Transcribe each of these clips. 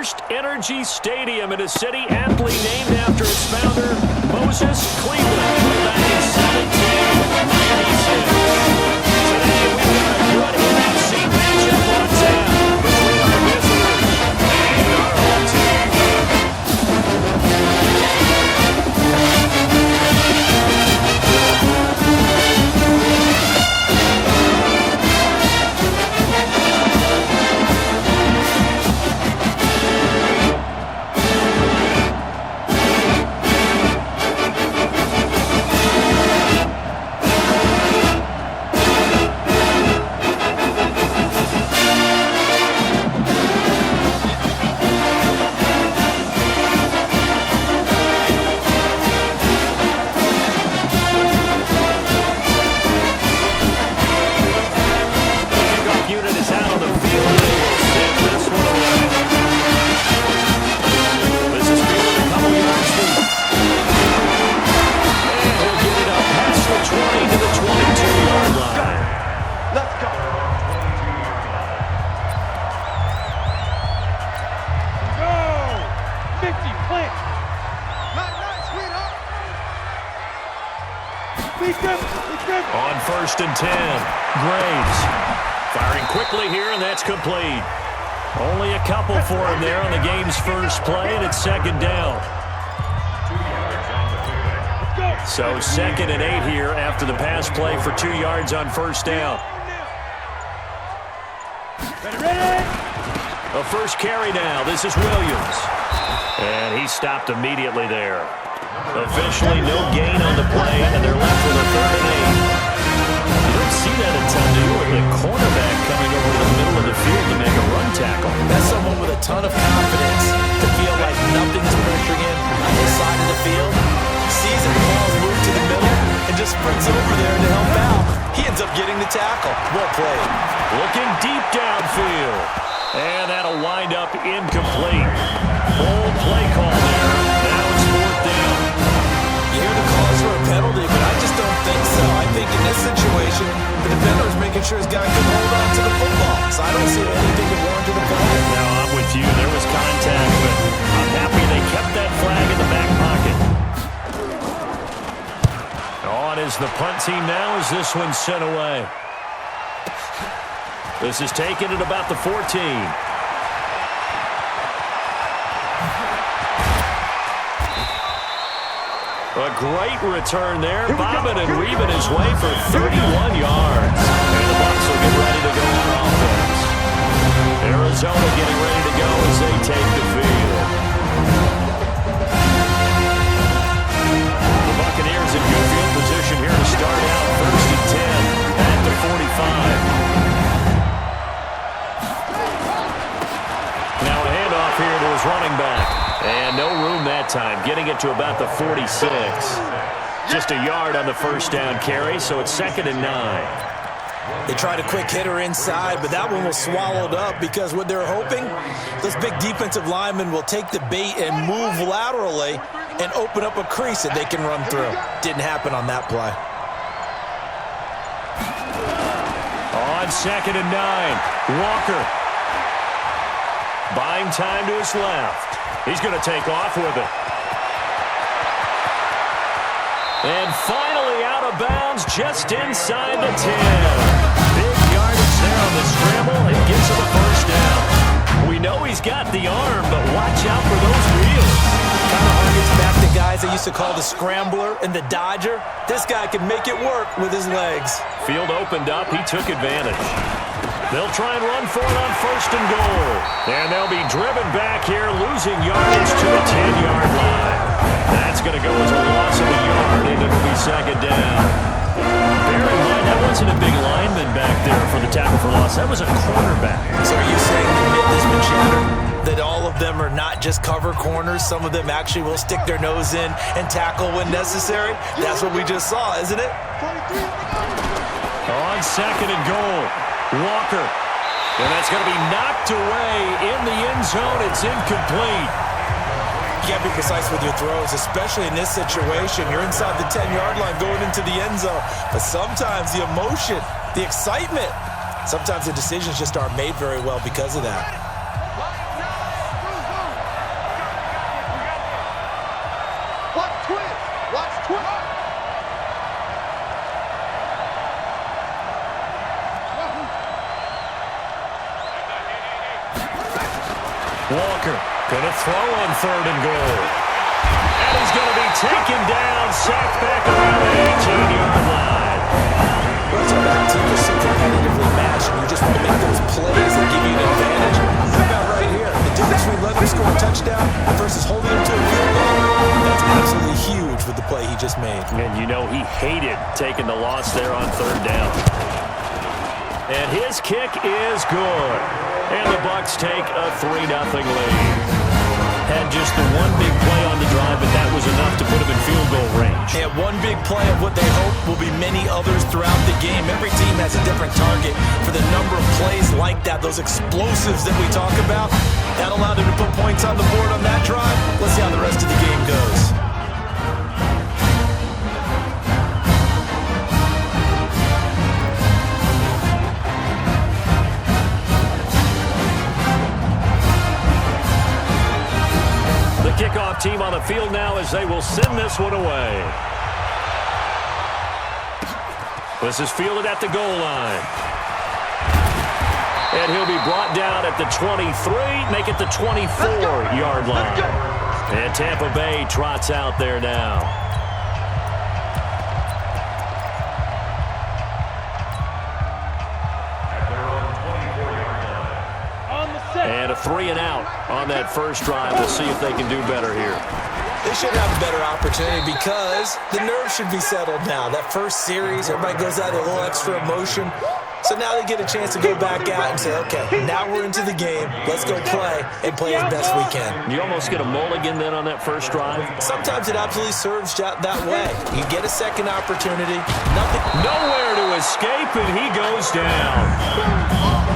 First Energy Stadium in a city aptly named after its founder, Moses Cleveland, way back in 1796. Today we've got a good NFC matchup on tap between our visitors and our home team. On 1st and 10, Graves firing quickly here, and that's complete. Only a couple for him there on the game's first play, and it's 2nd down. So 2nd and 8 here after the pass play for 2 yards on 1st down. A first carry now. This is Williams. And he stopped immediately there. Officially no gain on the play, and they're left with a 3rd and 8. You don't see that a ton, do you? With the cornerback coming over to the middle of the field to make a run tackle. That's someone with a ton of confidence to feel like nothing's pressuring him on his side of the field. Sees the ball move to the middle and just sprints over there to help out. He ends up getting the tackle. Well played. Looking deep downfield. And that'll wind up incomplete. Full play call there. Now it's 4th down. You hear the calls for a penalty, but I just don't think so. I think in this situation, the defender is making sure his guy can hold on to the football. So I don't see anything to warrant the play. No, I'm with you. There was contact, but I'm happy they kept that flag in the back pocket. On is the punt team now as this one's sent away. This is taken at about the 14. A great return there, bobbing and weaving his way for 31 yards. And the Bucs will get ready to go on offense. Arizona getting ready to go as they take the field. The Buccaneers in good field position here to start out 1st and 10 at the 45. Now a handoff here to his running back. And no room that time, getting it to about the 46. Just a yard on the 1st down carry, so it's 2nd and 9. They tried a quick hitter inside, but that one was swallowed up because what they're hoping, those big defensive linemen will take the bait and move laterally and open up a crease that they can run through. Didn't happen on that play. On 2nd and 9, Walker. Buying time to his left. He's going to take off with it. And finally out of bounds just inside the 10. Big yardage there on the scramble. It gets him a 1st down. We know he's got the arm, but watch out for those wheels. Kind of harkens back to guys they used to call the scrambler and the dodger. This guy can make it work with his legs. Field opened up. He took advantage. They'll try and run for it on 1st and goal. And they'll be driven back here, losing yardage to the 10-yard line. That's going to go as a loss of a yard, and it'll be 2nd down. Bear in mind, that wasn't a big lineman back there for the tackle for loss. That was a cornerback. So are you saying the myth has been shattered? That all of them are not just cover corners? Some of them actually will stick their nose in and tackle when necessary? That's what we just saw, isn't it? On 2nd and goal. Walker. And that's going to be knocked away in the end zone. It's incomplete. You got to be precise with your throws, especially in this situation. You're inside the 10-yard line going into the end zone. But sometimes the emotion, the excitement, sometimes the decisions just aren't made very well because of that. Walker gonna throw on 3rd and goal. And he's going to be taken down, sacked back around the 18-yard line. Well, it's about teams are so competitively matched, and you just want to make those plays that give you an advantage. How about right here? The difference between letting them score a touchdown versus holding them to a field goal, that's absolutely huge with the play he just made. And you know he hated taking the loss there on 3rd down. And his kick is good. And the Bucs take a 3-0 lead. Had just the one big play on the drive, but that was enough to put him in field goal range. Yeah, one big play of what they hope will be many others throughout the game. Every team has a different target for the number of plays like that, those explosives that we talk about. That allowed him to put points on the board on that drive. Let's see how the rest of the game goes. Kickoff team on the field now as they will send this one away. This is fielded at the goal line. And he'll be brought down at the 23, make it the 24-yard line. And Tampa Bay trots out there now. And a 3 and out on that first drive. We'll see if they can do better here. They should have a better opportunity because the nerves should be settled now. That first series, everybody goes out with a little extra emotion. So now they get a chance to go back out and say, okay, now we're into the game. Let's go play and play as best we can. You almost get a mulligan then on that first drive. Sometimes it absolutely serves that way. You get a second opportunity. Nowhere to escape, and he goes down.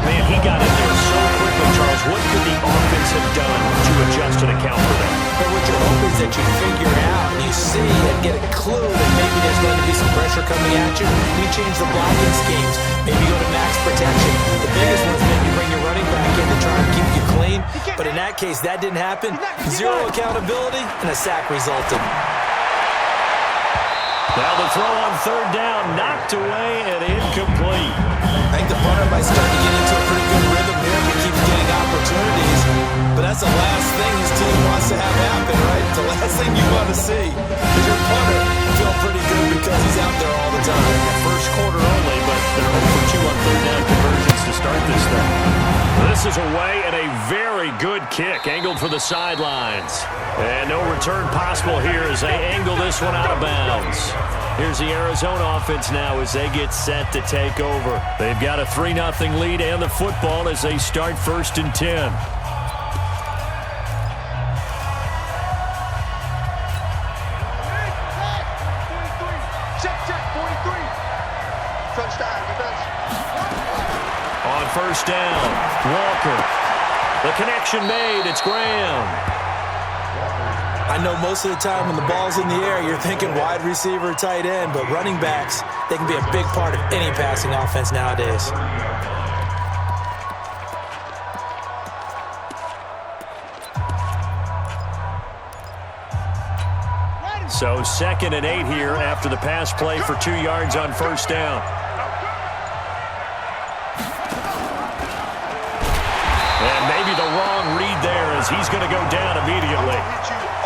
Man, he got in there so quickly, Charles. What could the offense have done to adjust and account for that? But what you're hoping is that you figure out and you see and get a clue that maybe there's going to be some pressure coming at you. You change the blocking schemes. Maybe go to max protection. The biggest one is maybe bring your running back in to try and keep you clean. But in that case, that didn't happen. Zero accountability, and a sack resulted. Now the throw on 3rd down, knocked away and incomplete. I think the punter might start to get into a pretty good rhythm here if he keeps getting opportunities. But that's the last thing his team wants to have happen, right? It's the last thing you want to see. Because your punter feel pretty good because he's out there all the time. First quarter only, but they're 0 for 2 on 3rd down conversions to start this thing. This is away and a very good kick, angled for the sidelines. And no return possible here as they angle this one out of bounds. Here's the Arizona offense now as they get set to take over. They've got a 3-0 lead and the football as they start 1st and 10. On 1st down, Walker. The connection made. It's Graham. I know most of the time when the ball's in the air, you're thinking wide receiver, tight end, but running backs, they can be a big part of any passing offense nowadays. So 2nd and 8 here after the pass play for 2 yards on 1st down. And maybe the wrong read there as he's going to go down immediately.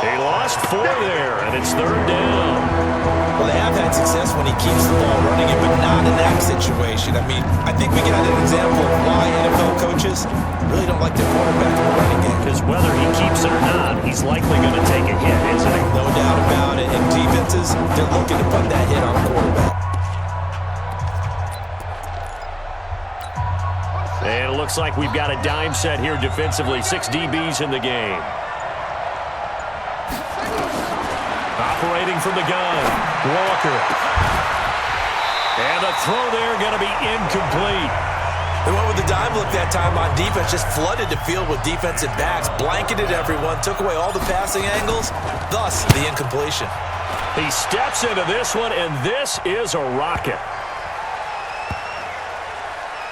He lost 4 there, and it's 3rd down. Well, they have had success when he keeps the ball running it, but not in that situation. I mean, I think we got an example of why NFL coaches really don't like their quarterback in the running game. Because whether he keeps it or not, he's likely going to take a hit, isn't he? No doubt about it. And defenses, they're looking to put that hit on a quarterback. And it looks like we've got a dime set here defensively. 6 DBs in the game. Operating from the gun, Walker. And the throw there going to be incomplete. They went with the dime look that time on defense, just flooded the field with defensive backs, blanketed everyone, took away all the passing angles, thus the incompletion. He steps into this one, and this is a rocket.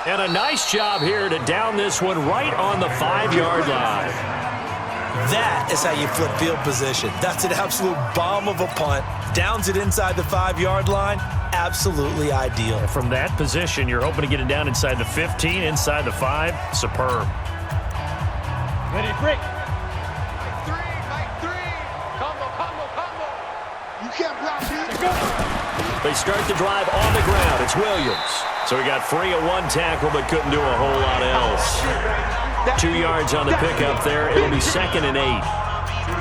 And a nice job here to down this one right on the 5-yard line. That is how you flip field position. That's an absolute bomb of a punt. Downs it inside the 5-yard line. Absolutely ideal. And from that position, you're hoping to get it down inside the 15, inside the 5. Superb. Ready, break. Mike three. Combo. You can't block me. They start the drive on the ground. It's Williams. So he got free of 1 tackle but couldn't do a whole lot else. 2 yards on the pickup there. It'll be 2nd and 8.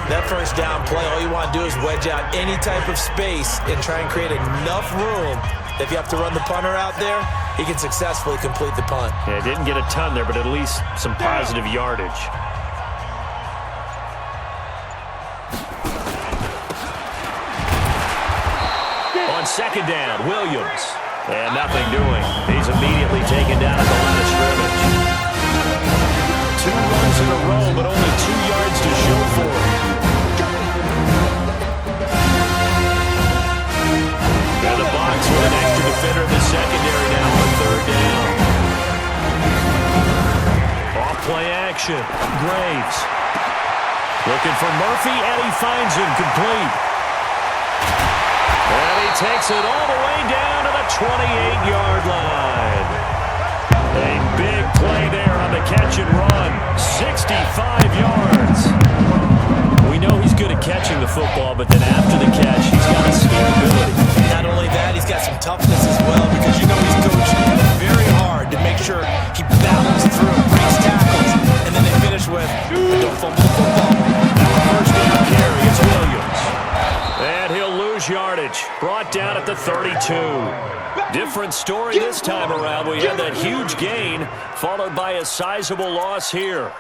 That first down play, all you want to do is wedge out any type of space and try and create enough room that if you have to run the punter out there, he can successfully complete the punt. Yeah, didn't get a ton there, but at least some positive yardage. On 2nd down, Williams. And nothing doing. He's immediately taken down at the line of scrimmage. 2 runs in a row, but only 2 yards to show for it. In the box with an extra defender in the secondary now on 3rd down. Off play action. Graves. Looking for Murphy, and he finds him complete. And he takes it all the way down to the 28-yard line. A big play there on the catch and run. 65 yards. We know he's good at catching the football, but then after the catch, he's got escapability. Not only that, he's got some toughness as well because you know he's coached very hard to make sure he battles through, breaks tackles, and then they finish with, don't fumble the football. First down carry, it's Williams. And he'll lose yardage. Brought down at the 32. Different story this time around. We had that huge gain, followed by a sizable loss here.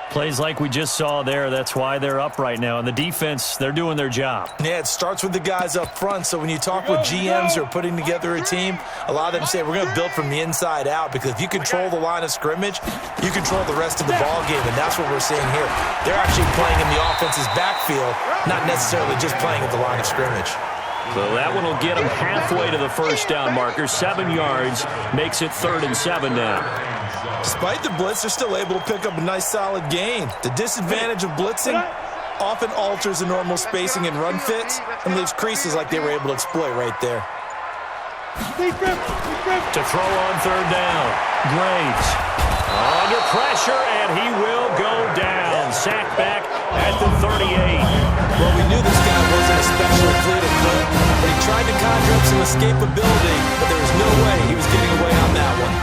Plays like we just saw there, that's why they're up right now. And the defense, they're doing their job. Yeah, it starts with the guys up front. So when you talk with GMs who are putting together a team, a lot of them say, we're going to build from the inside out, because if you control the line of scrimmage, you control the rest of the ball game, and that's what we're seeing here. They're actually playing in the offense's backfield, not necessarily just playing at the line of scrimmage. So that one will get them halfway to the first down marker. 7 yards makes it 3rd and 7 now. Despite the blitz, they're still able to pick up a nice solid gain. The disadvantage of blitzing often alters the normal spacing and run fits and leaves creases like they were able to exploit right there. To throw on 3rd down, Graves. Under pressure, and he will go down. Sacked back at the 38. Well, we knew this guy wasn't especially fleet of foot, but he tried to conjure up some escapability, but there was no way he was getting away on that one.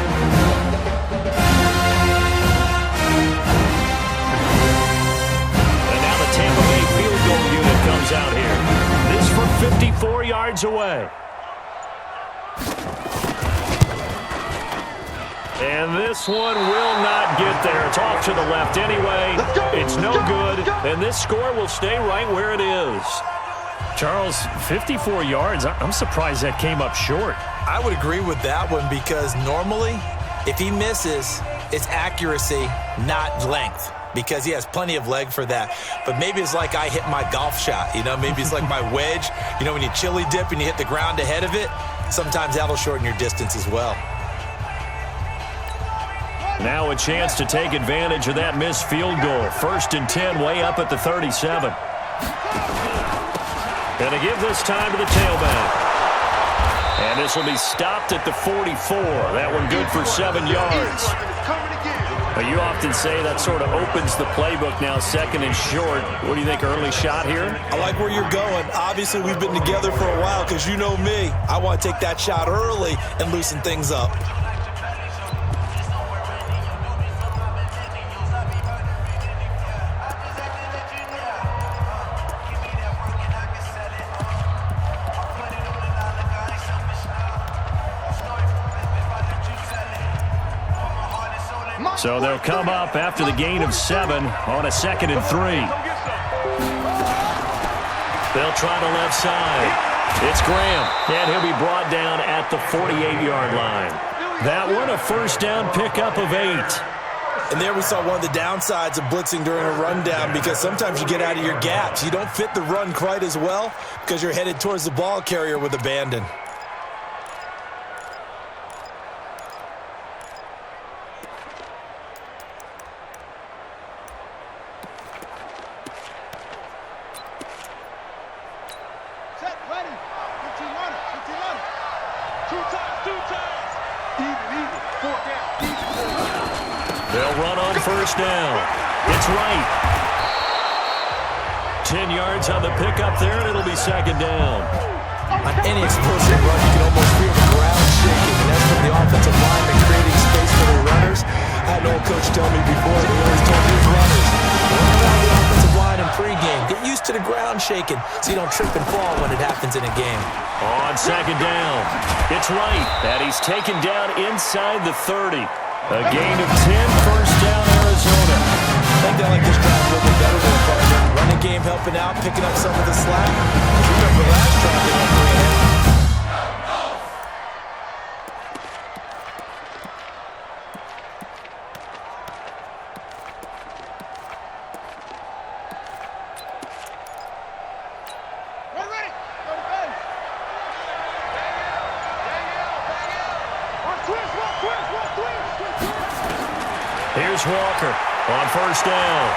And now the Tampa Bay field goal unit comes out here. This from 54 yards away. And this one will not get there. It's off to the left anyway. It's no good. And this score will stay right where it is. Charles, 54 yards. I'm surprised that came up short. I would agree with that one, because normally, if he misses, it's accuracy, not length, because he has plenty of leg for that. But maybe it's like I hit my golf shot, maybe it's like my wedge. When you chili dip and you hit the ground ahead of it, sometimes that'll shorten your distance as well. Now a chance to take advantage of that missed field goal. 1st and 10, way up at the 37. Gonna give this time to the tailback. And this will be stopped at the 44. That one good for 7 yards. But you often say that sort of opens the playbook now, 2nd and short. What do you think, early shot here? I like where you're going. Obviously, we've been together for a while, because you know me. I want to take that shot early and loosen things up. So they'll come up after the gain of 7 on a 2nd and 3. They'll try the left side. It's Graham, and he'll be brought down at the 48-yard line. That one, a first down pickup of 8. And there we saw one of the downsides of blitzing during a rundown, because sometimes you get out of your gaps. You don't fit the run quite as well because you're headed towards the ball carrier with abandon. first down. It's right. 10 yards on the pickup there, and it'll be second down. On any explosive run, you can almost feel the ground shaking, and that's from the offensive lineman creating space for their runners. I had an old coach tell me before, he always told his runners, run around the offensive line in pregame. Get used to the ground shaking so you don't trip and fall when it happens in a game. On second down, it's right, and he's taken down inside the 30. A gain of 10, first down, Arizona. I think they like this drive a little bit better than a partner. Running game helping out, picking up some of the slack. Remember last drive they went 3.5. Here's Walker on first down.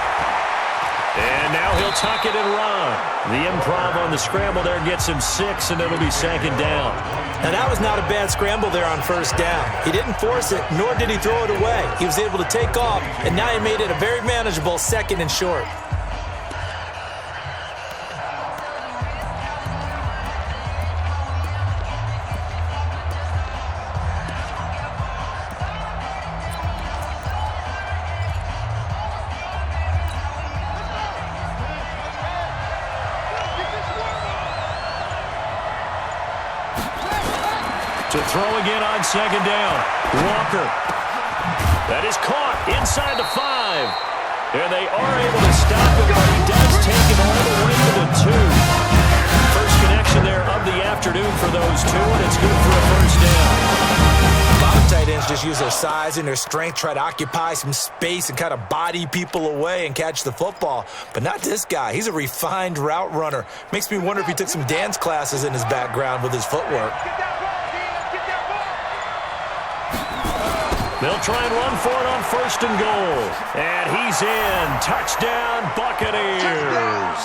And now he'll tuck it and run. The improv on the scramble there gets him 6, and it'll be second down. Now, that was not a bad scramble there on first down. He didn't force it, nor did he throw it away. He was able to take off, and now he made it a very manageable second and short. To throw again on second down. Walker. That is caught inside the 5. And they are able to stop him, but he does take him all the way to the 2. First connection there of the afternoon for those two, and it's good for a first down. A lot of tight ends just use their size and their strength, try to occupy some space and kind of body people away and catch the football. But not this guy. He's a refined route runner. Makes me wonder if he took some dance classes in his background with his footwork. They'll try and run for it on first and goal. And he's in. Touchdown, Buccaneers.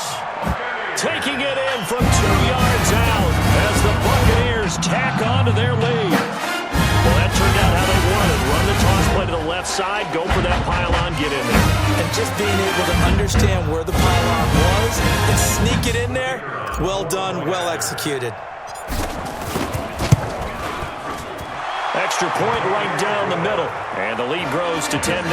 Taking it in from 2 yards out as the Buccaneers tack on to their lead. Well, that turned out how they wanted. Run the toss play to the left side, go for that pylon, get in there. And just being able to understand where the pylon was and sneak it in there, well done, well executed. Extra point right down the middle, and the lead grows to 10-0.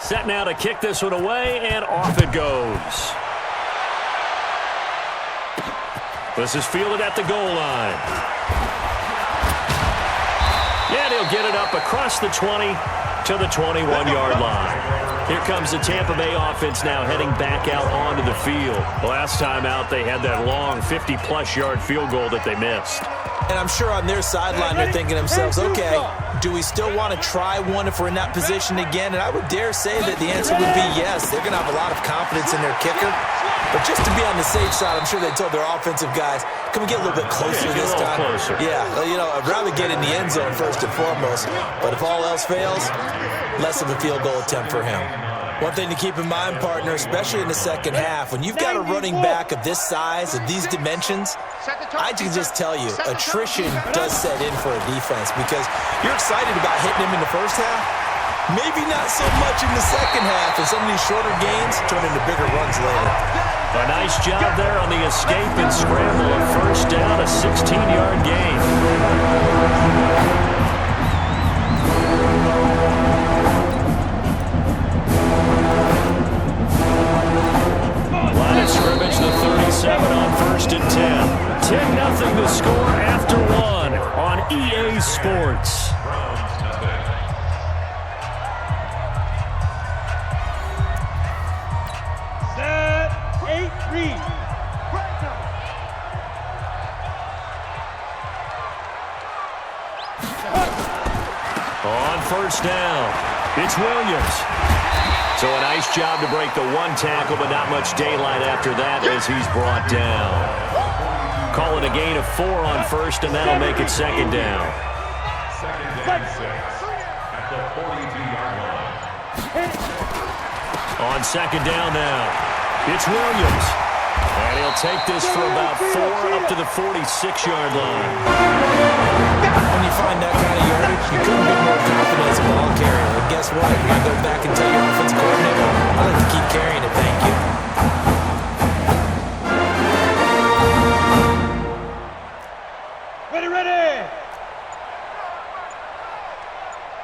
Set now to kick this one away, and off it goes. This is fielded at the goal line. And he'll get it up across the 20 to the 21-yard line. Here comes the Tampa Bay offense now heading back out onto the field. Last time out, they had that long 50-plus yard field goal that they missed. And I'm sure on their sideline they're thinking to themselves, okay, do we still want to try one if we're in that position again? And I would dare say that the answer would be yes. They're going to have a lot of confidence in their kicker. But just to be on the safe side, I'm sure they told their offensive guys, can we get a little bit closer this time? Closer. Yeah, I'd rather get in the end zone first and foremost. But if all else fails, less of a field goal attempt for him. One thing to keep in mind, partner, especially in the second half, when you've got a running back of this size, of these dimensions, I can just tell you, attrition does set in for a defense because you're excited about hitting him in the first half. Maybe not so much in the second half, and some of these shorter gains turn into bigger runs later. A nice job there on the escape and scramble. A first down, a 16-yard gain. Line of scrimmage, the 37 on 1st and 10. 10-0 the score after one on EA Sports. On first down, it's Williams. So a nice job to break the one tackle, but not much daylight after that as he's brought down. Call it a gain of 4 on first, and that'll make it second down. On second down now, it's Williams. And he'll take this for about 4 up to the 46-yard line. When you find that kind of yardage, you couldn't be more confident as a ball carrier. And guess what? You're going to go back and tell your offensive coordinator, I'd like to keep carrying it, thank you. Ready!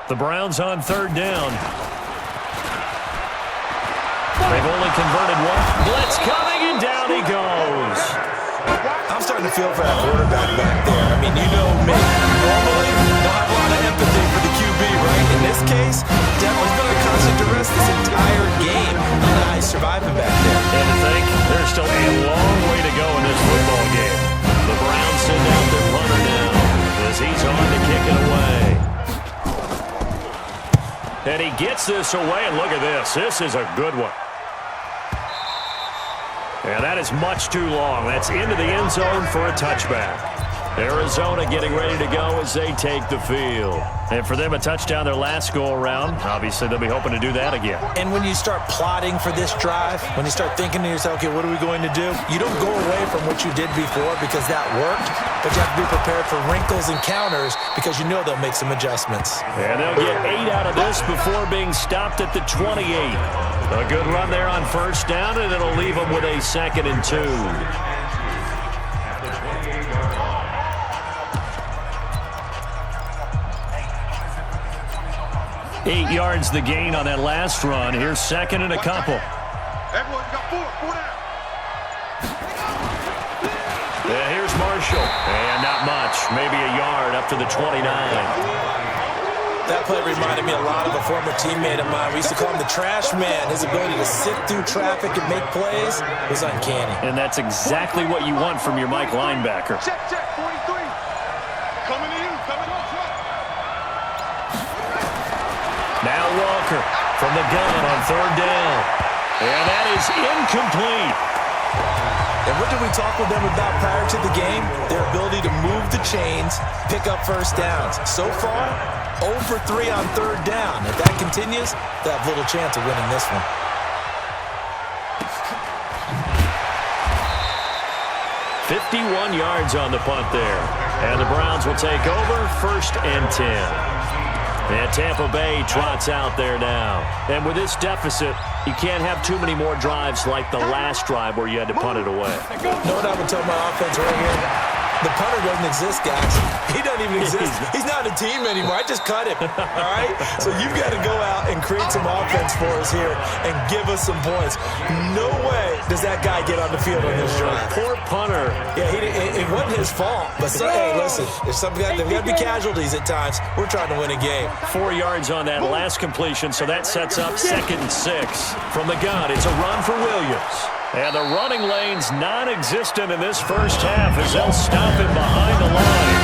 The Browns on third down. They've only converted one. Blitz coming, and down he goes. I'm starting to feel for that quarterback back there. I mean, you know me. Normally, don't have a lot of empathy for the QB, right? In this case, definitely been under constant duress this entire game. He's surviving back there. And to think, there's still a long way to go in this football game. The Browns send out their punter now as he's on to kick it away. And he gets this away, and look at this. This is a good one. And that is much too long. That's into the end zone for a touchback. Arizona getting ready to go as they take the field. And for them, a touchdown their last go-around. Obviously, they'll be hoping to do that again. And when you start plotting for this drive, when you start thinking to yourself, okay, what are we going to do? You don't go away from what you did before because that worked, but you have to be prepared for wrinkles and counters because you know they'll make some adjustments. And they'll get 8 out of this before being stopped at the 28. A good run there on first down, and it'll leave them with a 2nd and 2. 8 yards the gain on that last run. Here's 2nd and a couple. Everyone got 4 down. Yeah, here's Marshall. And not much. Maybe a yard up to the 29. That play reminded me a lot of a former teammate of mine. We used to call him the trash man. His ability to sift through traffic and make plays was uncanny. And that's exactly what you want from your Mike linebacker. Check, 43. Coming to you, coming on. Now Walker from the gun on third down. And that is incomplete. And what did we talk with them about prior to the game? Their ability to move the chains, pick up first downs. So far, 0 for 3 on third down. If that continues, they have little chance of winning this one. .51 yards on the punt there. And the Browns will take over 1st and 10. And Tampa Bay trots out there now. And with this deficit, you can't have too many more drives like the last drive where you had to punt it away. You know what I would tell my offense right here? The punter doesn't exist, guys. He doesn't even exist. He's not a team anymore. I just cut him, all right? So you've got to go out and create some offense for us here and give us some points. No way does that guy get on the field on this drive. Poor punter. Yeah, it wasn't his fault. But, hey, listen, there's got to be casualties at times. We're trying to win a game. 4 yards on that last completion, so that sets up 2nd and 6. From the gun, it's a run for Williams. And the running lane's non-existent in this first half as they'll stop him behind the line.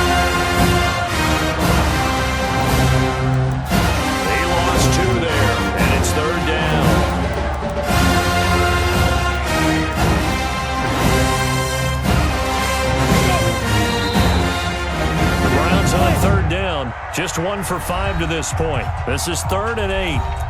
They lost 2 there, and it's 3rd down. The Browns on 3rd down, just 1 for 5 to this point. This is 3rd and 8.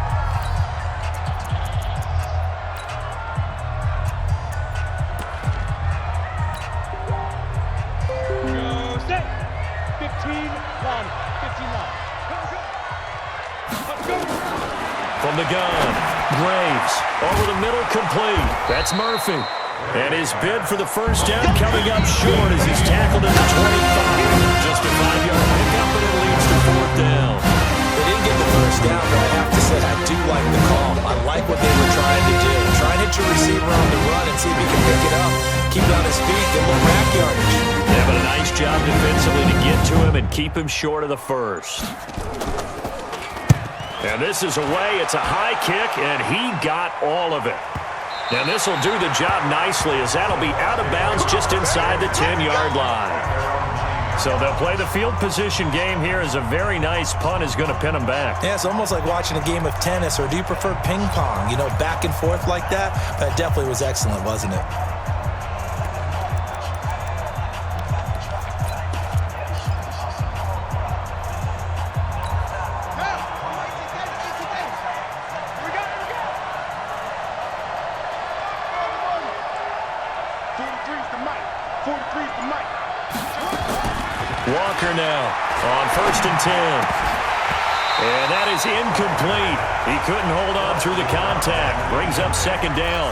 From the gun, Graves over the middle, complete. That's Murphy. And his bid for the first down coming up short as he's tackled at the 25. Just a 5-yard pickup, and it leads to 4th down. They didn't get the first down, but I have to say I do like the call. I like what they were trying to do. Try and hit your receiver on the run and see if he can pick it up. Keep it on his feet, get a little rack yardage. Yeah, but a nice job defensively to get to him and keep him short of the first. And this is away. It's a high kick, and he got all of it. And this will do the job nicely as that'll be out of bounds just inside the 10-yard line. So they'll play the field position game here as a very nice punt is going to pin them back. Yeah, it's almost like watching a game of tennis, or do you prefer ping pong? You know, back and forth like that? That definitely was excellent, wasn't it? Walker now on 1st and 10. And that is incomplete. He couldn't hold on through the contact. Brings up 2nd down.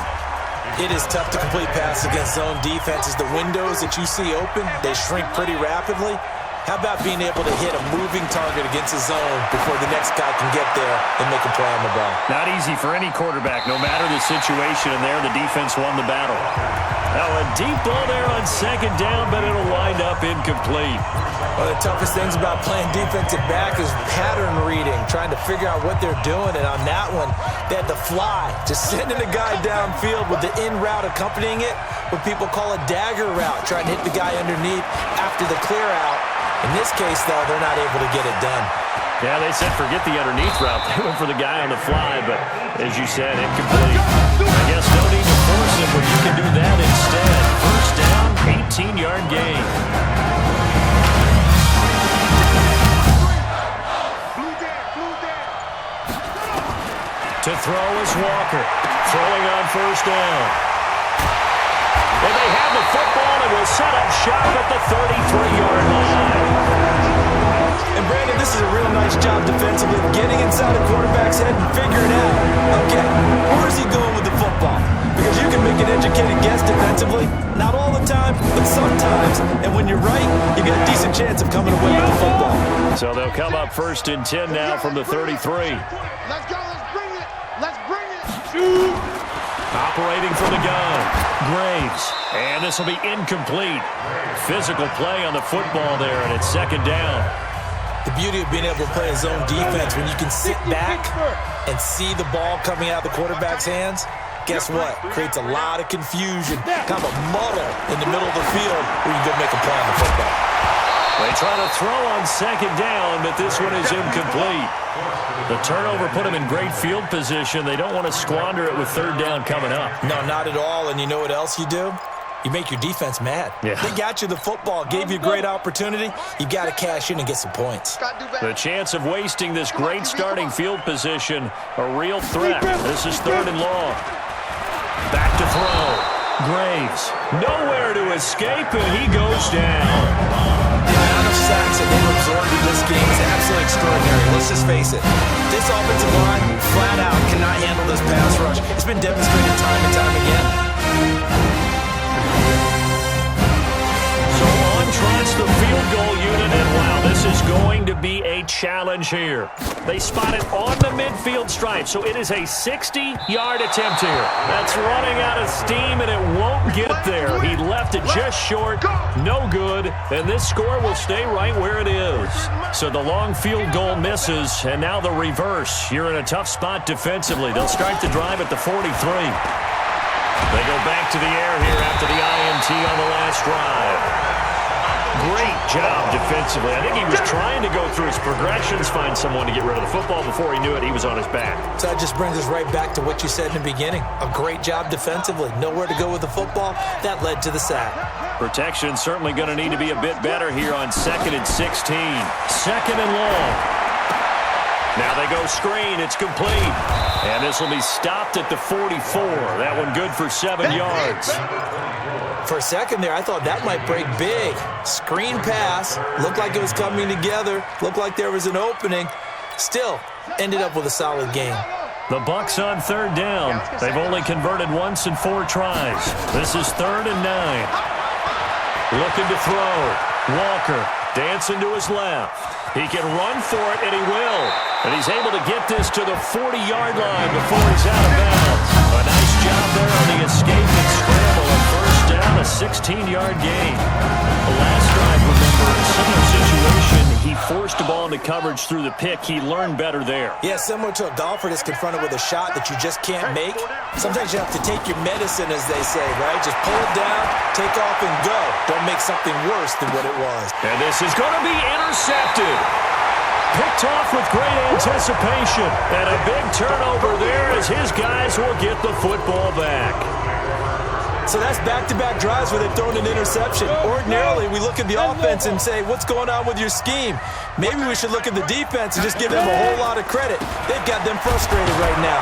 It is tough to complete passes against zone defenses. The windows that you see open, they shrink pretty rapidly. How about being able to hit a moving target against a zone before the next guy can get there and make a play on the ball? Not easy for any quarterback, no matter the situation, and there the defense won the battle. Now a deep ball there on 2nd down, but it'll wind up incomplete. One of the toughest things about playing defensive back is pattern reading, trying to figure out what they're doing. And on that one, they had to fly, just sending a guy downfield with the in route accompanying it, what people call a dagger route, trying to hit the guy underneath after the clear out. In this case, though, they're not able to get it done. Yeah, they said forget the underneath route. They went for the guy on the fly, but as you said, incomplete. I guess no need to force it, but you can do that instead. 1st down, 18-yard gain. To throw is Walker. Throwing on 1st down. And they have the football and will set up shop at the 33-yard line. And Brandon, this is a real nice job defensively, getting inside a quarterback's head and figuring out, okay, where's he going with the football? Because you can make an educated guess defensively, not all the time, but sometimes. And when you're right, you get a decent chance of coming away with the football. So they'll come up 1st and 10 now from the 33. Let's go. Let's bring it. Let's bring it. Shoot. Operating from the gun, Graves. And this will be incomplete. Physical play on the football there, and it's 2nd down. The beauty of being able to play a zone defense when you can sit back and see the ball coming out of the quarterback's hands, guess what? Creates a lot of confusion, kind of a muddle in the middle of the field where you can go make a play on the football. They try to throw on 2nd down, but this one is incomplete. The turnover put them in great field position. They don't want to squander it with 3rd down coming up. No, not at all. And you know what else you do? You make your defense mad. Yeah. They got you the football, gave you a great opportunity. You got to cash in and get some points. The chance of wasting this great starting field position, a real threat. This is 3rd and long. Back to throw. Graves, nowhere to escape, and he goes down. The amount of sacks that they've absorbed in this game is absolutely extraordinary. Let's just face it. This offensive line, flat out, cannot handle this pass rush. It's been demonstrated time and time again. So on try goal unit, and wow, this is going to be a challenge here. They spot it on the midfield stripe, so it is a 60-yard attempt here. That's running out of steam, and it won't get there. He left it just short, no good, and this score will stay right where it is. So the long field goal misses, and now the reverse. You're in a tough spot defensively. They'll start the drive at the 43. They go back to the air here after the INT on the last drive. Great job defensively. I think he was trying to go through his progressions, find someone to get rid of the football. Before he knew it, he was on his back. So that just brings us right back to what you said in the beginning. A great job defensively. Nowhere to go with the football. That led to the sack. Protection certainly going to need to be a bit better here on 2nd and 16. 2nd and long. Now they go screen. It's complete. And this will be stopped at the 44. That one good for 7 yards. For a second there, I thought that might break big. Screen pass. Looked like it was coming together. Looked like there was an opening. Still, ended up with a solid game. The Bucs on 3rd down. They've only converted once in 4 tries. This is 3rd and 9. Looking to throw. Walker dancing to his left. He can run for it, and he will. And he's able to get this to the 40-yard line before he's out of bounds. A nice job there on the escape and scramble. A first down, a 16-yard gain. The last drive, remember, in a similar situation, he forced the ball into coverage through the pick. He learned better there. Yeah, similar to a golfer that's confronted with a shot that you just can't make. Sometimes you have to take your medicine, as they say, right? Just pull it down, take off, and go. Don't make something worse than what it was. And this is going to be intercepted. Picked off with great anticipation. And a big turnover there as his guys will get the football back. So that's back-to-back drives where they've thrown an interception. Ordinarily, we look at the offense and say, what's going on with your scheme? Maybe we should look at the defense and just give them a whole lot of credit. They've got them frustrated right now.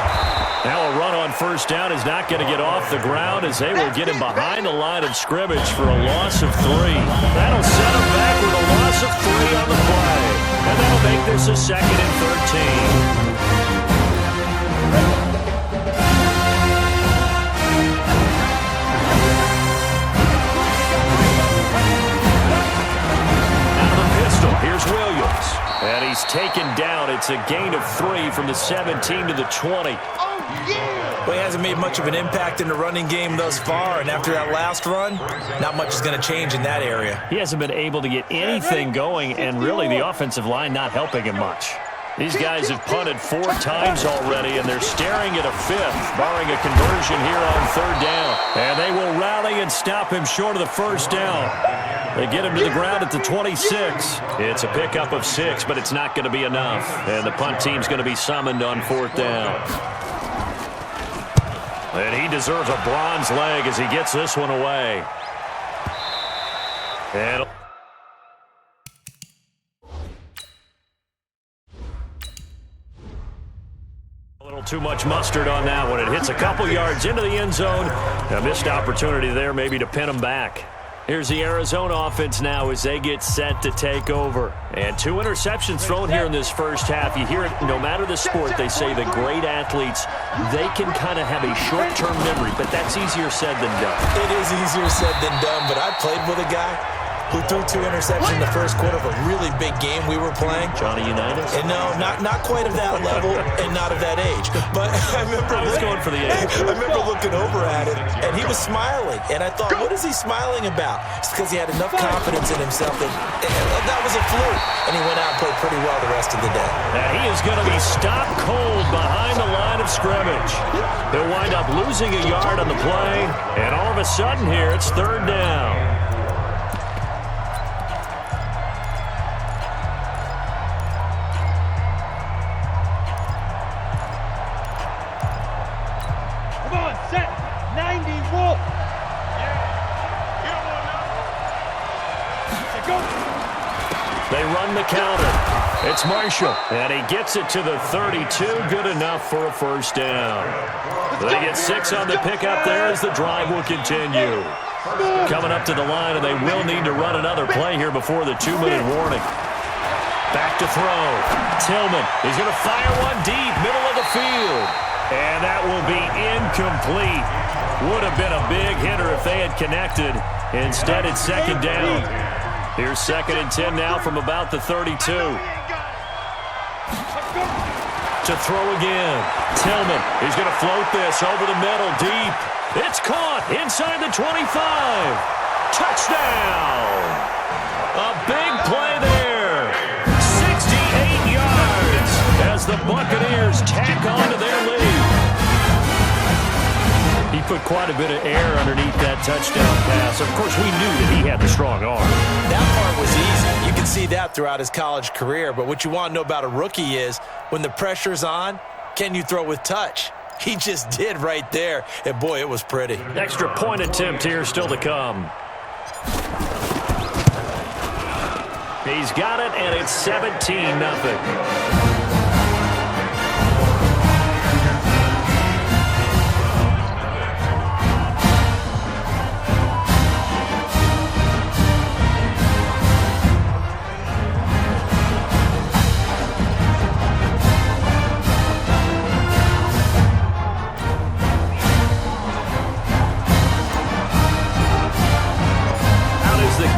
Now a run on first down is not going to get off the ground as they will get him behind the line of scrimmage for a loss of 3. That'll set him back with a loss of 3 on the play. And that'll make this a 2nd and 13. Here's Williams, and he's taken down. It's a gain of 3 from the 17 to the 20. Well, he hasn't made much of an impact in the running game thus far, and after that last run, not much is going to change in that area. He hasn't been able to get anything going, and really the offensive line not helping him much. These guys have punted 4 times already, and they're staring at a 5th, barring a conversion here on 3rd down. And they will rally and stop him short of the first down. They get him to the ground at the 26. It's a pickup of 6, but it's not going to be enough. And the punt team's going to be summoned on 4th down. And he deserves a bronze leg as he gets this one away. And a little too much mustard on that one. It hits a couple yards into the end zone. A missed opportunity there maybe to pin him back. Here's the Arizona offense now as they get set to take over. And 2 interceptions thrown here in this first half. You hear it, no matter the sport, they say the great athletes, they can kind of have a short-term memory, but that's easier said than done. It is easier said than done, but I played with a guy who threw 2 interceptions in the first quarter of a really big game we were playing. Johnny Unitas? And no, not quite of that level and not of that age. But I was going for the age. I remember looking over at him, and he was smiling. And I thought, what is he smiling about? It's because he had enough confidence in himself that was a fluke. And he went out and played pretty well the rest of the day. Now he is going to be stopped cold behind the line of scrimmage. He'll wind up losing a yard on the play. And all of a sudden here, it's 3rd down. They run the counter. It's Marshall, and he gets it to the 32. Good enough for a first down. They get 6 on the pickup there as the drive will continue. Coming up to the line, and they will need to run another play here before the 2-minute warning. Back to throw. Tillman, he's going to fire one deep, middle of the field. And that will be incomplete. Would have been a big hitter if they had connected. Instead, it's 2nd down. Here's 2nd and 10 now from about the 32. To throw again. Tillman, he's going to float this over the middle, deep. It's caught inside the 25. Touchdown! A big play there. 68 yards as the Buccaneers tack on to their lead. He put quite a bit of air underneath that touchdown pass. Of course, we knew that he had the strong arm. That part was easy. You can see that throughout his college career. But what you want to know about a rookie is when the pressure's on, can you throw with touch? He just did right there. And, boy, it was pretty. Extra point attempt here still to come. He's got it, and it's 17-0.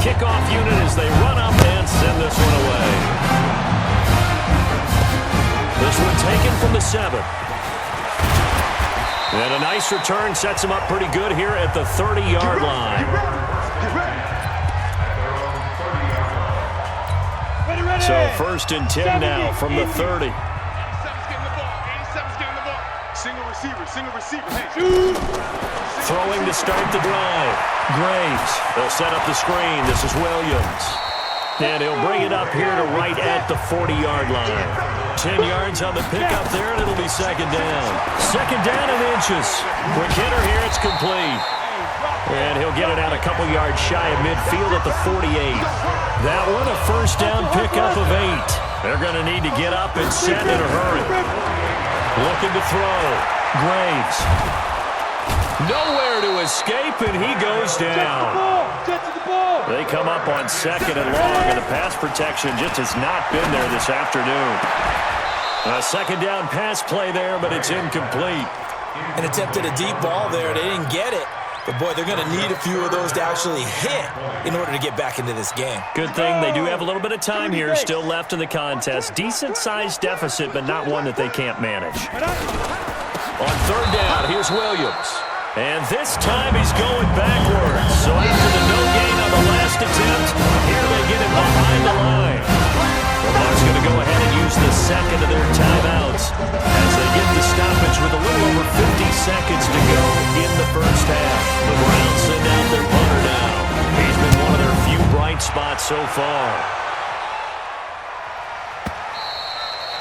Kickoff unit as they run up and send this one away. This one taken from the 7. And a nice return sets him up pretty good here at the 30-yard line. So 1st and 10 now from the 30. 87's getting the ball. 87's getting the ball. Single receiver. Hey. Throwing to start the drive. Graves. They'll set up the screen. This is Williams. And he'll bring it up here to right at the 40-yard line. 10 yards on the pickup there, and it'll be 2nd down. 2nd down and inches. Quick hitter here. It's complete. And he'll get it out a couple yards shy of midfield at the 48. That one a 1st down pickup of 8. They're going to need to get up and set in a hurry. Looking to throw. Graves. Nowhere to escape, and he goes down. They come up on 2nd and long, and the pass protection just has not been there this afternoon. A 2nd down pass play there, but it's incomplete. And attempted a deep ball there. They didn't get it. But, boy, they're going to need a few of those to actually hit in order to get back into this game. Good thing they do have a little bit of time here still left in the contest. Decent-sized deficit, but not one that they can't manage. On 3rd down, here's Williams. And this time he's going backwards. So after the no gain on the last attempt, here they get him behind the line. The Bucs going to go ahead and use the 2nd of their timeouts as they get the stoppage with a little over 50 seconds to go in the 1st half. The Browns send out their punter now. He's been one of their few bright spots so far.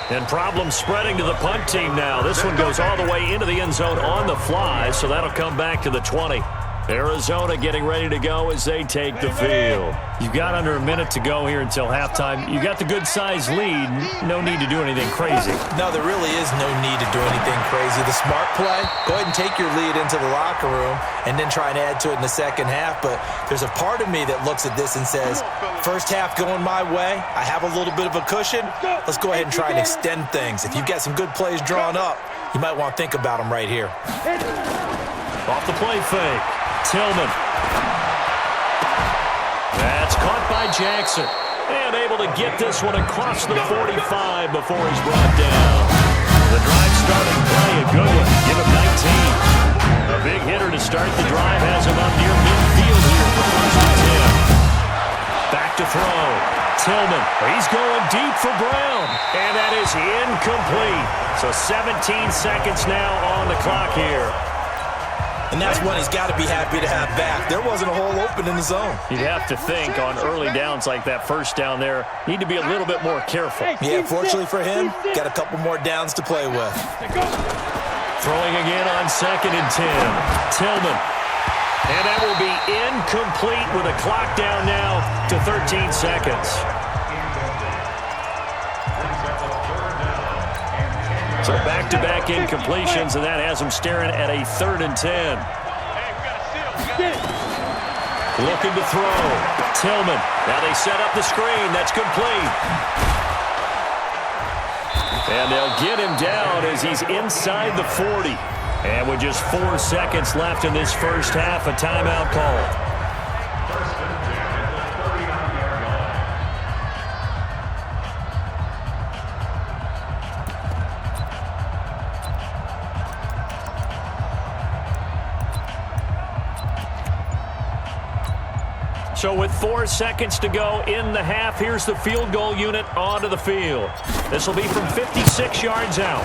And problems spreading to the punt team now. This one goes all the way into the end zone on the fly, so that'll come back to the 20. Arizona getting ready to go as they take the field. You've got under a minute to go here until halftime. You got the good-sized lead. No need to do anything crazy. No, there really is no need to do anything crazy. The smart play, go ahead and take your lead into the locker room and then try and add to it in the 2nd half. But there's a part of me that looks at this and says, 1st half going my way, I have a little bit of a cushion. Let's go ahead and try and extend things. If you've got some good plays drawn up, you might want to think about them right here. Off the play fake. Tillman. That's caught by Jackson. And able to get this one across the 45 before he's brought down. The drive starting play, a good one. Give him 19. A big hitter to start the drive has him up near midfield here for 1st and 10. Back to throw. Tillman. He's going deep for Brown. And that is incomplete. So 17 seconds now on the clock here. And that's one he's got to be happy to have back. There wasn't a hole open in the zone. You'd have to think on early downs like that 1st down there, need to be a little bit more careful. Yeah, fortunately for him, got a couple more downs to play with. Throwing again on 2nd and 10. Tillman. And that will be incomplete with a clock down now to 13 seconds. So back-to-back incompletions, and that has him staring at a 3rd and 10. Looking to throw. Tillman. Now they set up the screen. That's complete. And they'll get him down as he's inside the 40. And with just 4 seconds left in this 1st half, a timeout call. So with 4 seconds to go in the half, here's the field goal unit onto the field. This will be from 56 yards out.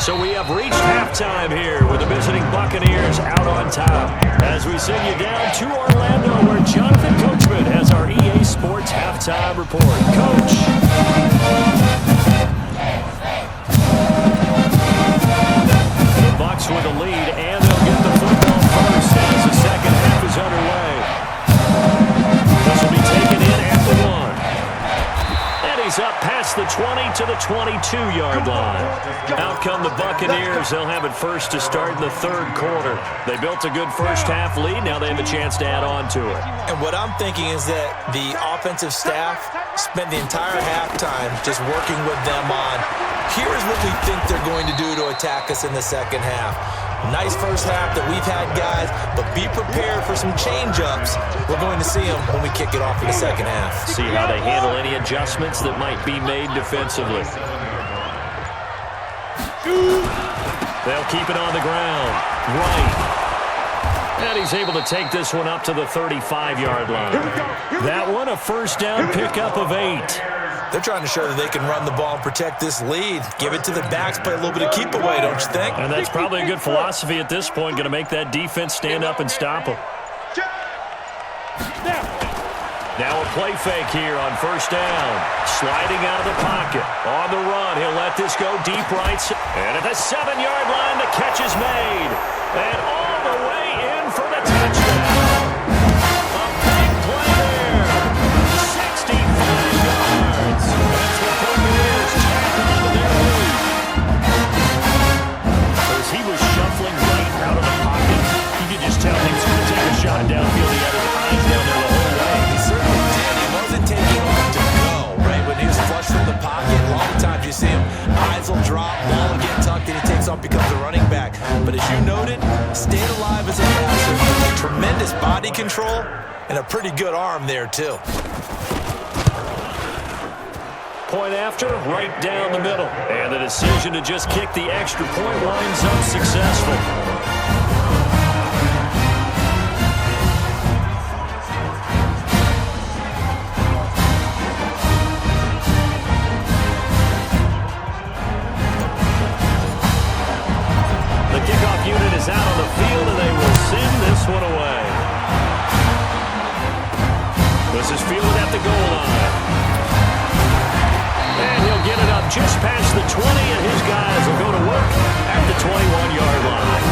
So we have reached halftime here with the visiting Buccaneers out on top. As we send you down to Orlando, where Jonathan Coachman has our EA Sports halftime report. Coach. The Bucs with the lead, and they'll get the football first as the second half is underway. This will be taken in at the 1. And he's up past the 20 to the 22-yard line. Out come the Buccaneers. They'll have it first to start in the third quarter. They built a good first-half lead. Now they have a chance to add on to it. And what I'm thinking is that the offensive staff spent the entire halftime just working with them on, here's what we think they're going to do to attack us in the second half. Nice first half that we've had, guys, but be prepared for some change-ups. We're going to see them when we kick it off in the second half. See how they handle any adjustments that might be made defensively. They'll keep it on the ground. Right. And he's able to take this one up to the 35-yard line. That one, a first down pickup of 8. They're trying to show that they can run the ball and protect this lead. Give it to the backs, play a little bit of keep away, don't you think? And that's probably a good philosophy at this point, going to make that defense stand up and stop them. Now a play fake here on first down. Sliding out of the pocket. On the run, he'll let this go deep right. And at the 7-yard line, the catch is made. And all the way in for the touchdown. A big play there. 65 yards. That's the Buccaneers tack on to their lead. As he was shuffling right out of the pocket, you could just tell he was going to take a shot downfield. He had his eyes down there the whole way. He certainly did. He wasn't taking long to go, right? When he was flush from the pocket, a lot of times you see him, eyes will drop, ball will get tucked, and he takes off, becomes a running back. But as you noted, stayed alive as a passer. Tremendous body control and a pretty good arm there, too. Point after, right down the middle. And the decision to just kick the extra point winds up successful. The kickoff unit is out on the field, and they will send this one away. This is fielded at the goal line. And he'll get it up just past the 20, and his guys will go to work at the 21-yard line.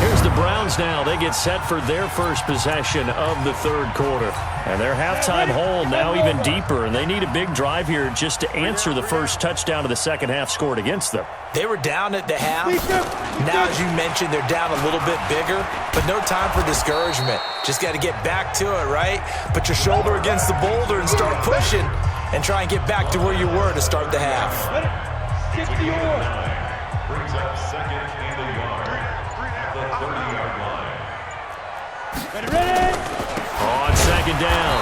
Here's the Browns now. They get set for their first possession of the third quarter. And their halftime hole now even deeper, and they need a big drive here just to answer the first touchdown of the second half scored against them. They were down at the half. Now, as you mentioned, they're down a little bit bigger, but no time for discouragement. Just got to get back to it, right? Put your shoulder against the boulder and start pushing. And try and get back to where you were to start the half. Brings up second and a yard. The 30-yard line. Ready? On second down,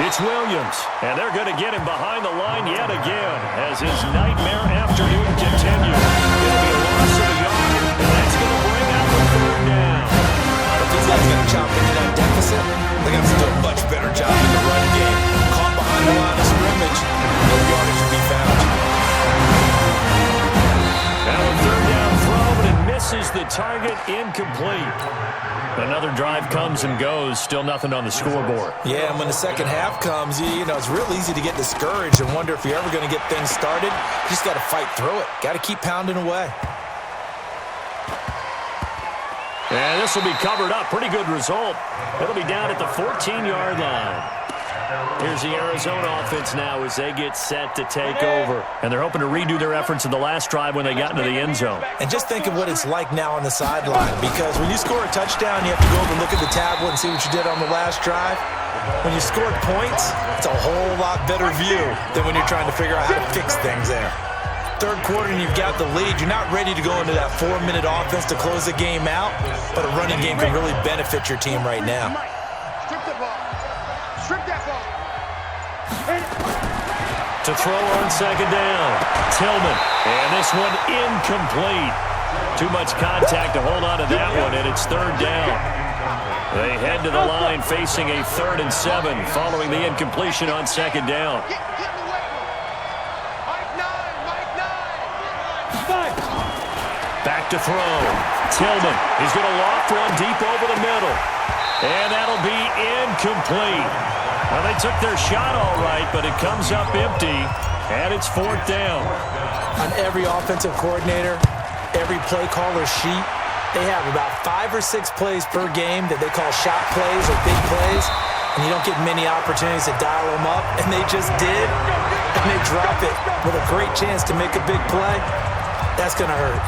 it's Williams. And they're going to get him behind the line yet again as his nightmare afternoon continues. It'll be a loss of a yard, and that's going to bring out the third down. If these guys got to chop into that deficit, they got to do a much better job in the run game. Caught behind the line of scrimmage, no yardage to be found. Now a third down throw, but it misses the target, incomplete. Another drive comes and goes, still nothing on the scoreboard. Yeah, and when the second half comes, you know, it's real easy to get discouraged and wonder if you're ever going to get things started. You just got to fight through it. Got to keep pounding away. And this will be covered up. Pretty good result. It'll be down at the 14-yard line. Here's the Arizona offense now as they get set to take over. And they're hoping to redo their efforts in the last drive when they got into the end zone. And just think of what it's like now on the sideline, because when you score a touchdown, you have to go over and look at the tablet and see what you did on the last drive. When you scored points, it's a whole lot better view than when you're trying to figure out how to fix things there. Third quarter and you've got the lead. You're not ready to go into that 4-minute offense to close the game out, but a running game can really benefit your team right now. Strip the ball. Strip that ball. To throw on second down. Tillman. And this one incomplete. Too much contact to hold on to that one, and it's third down. They head to the line facing a 3rd and 7 following the incompletion on second down. Back to throw. Tillman. He's going to loft one deep over the middle. And that'll be incomplete. Well, they took their shot all right, but it comes up empty, and it's 4th down. On every offensive coordinator, every play caller sheet, they have about 5 or 6 plays per game that they call shot plays or big plays, and you don't get many opportunities to dial them up, and they just did, and they drop it with a great chance to make a big play. That's going to hurt.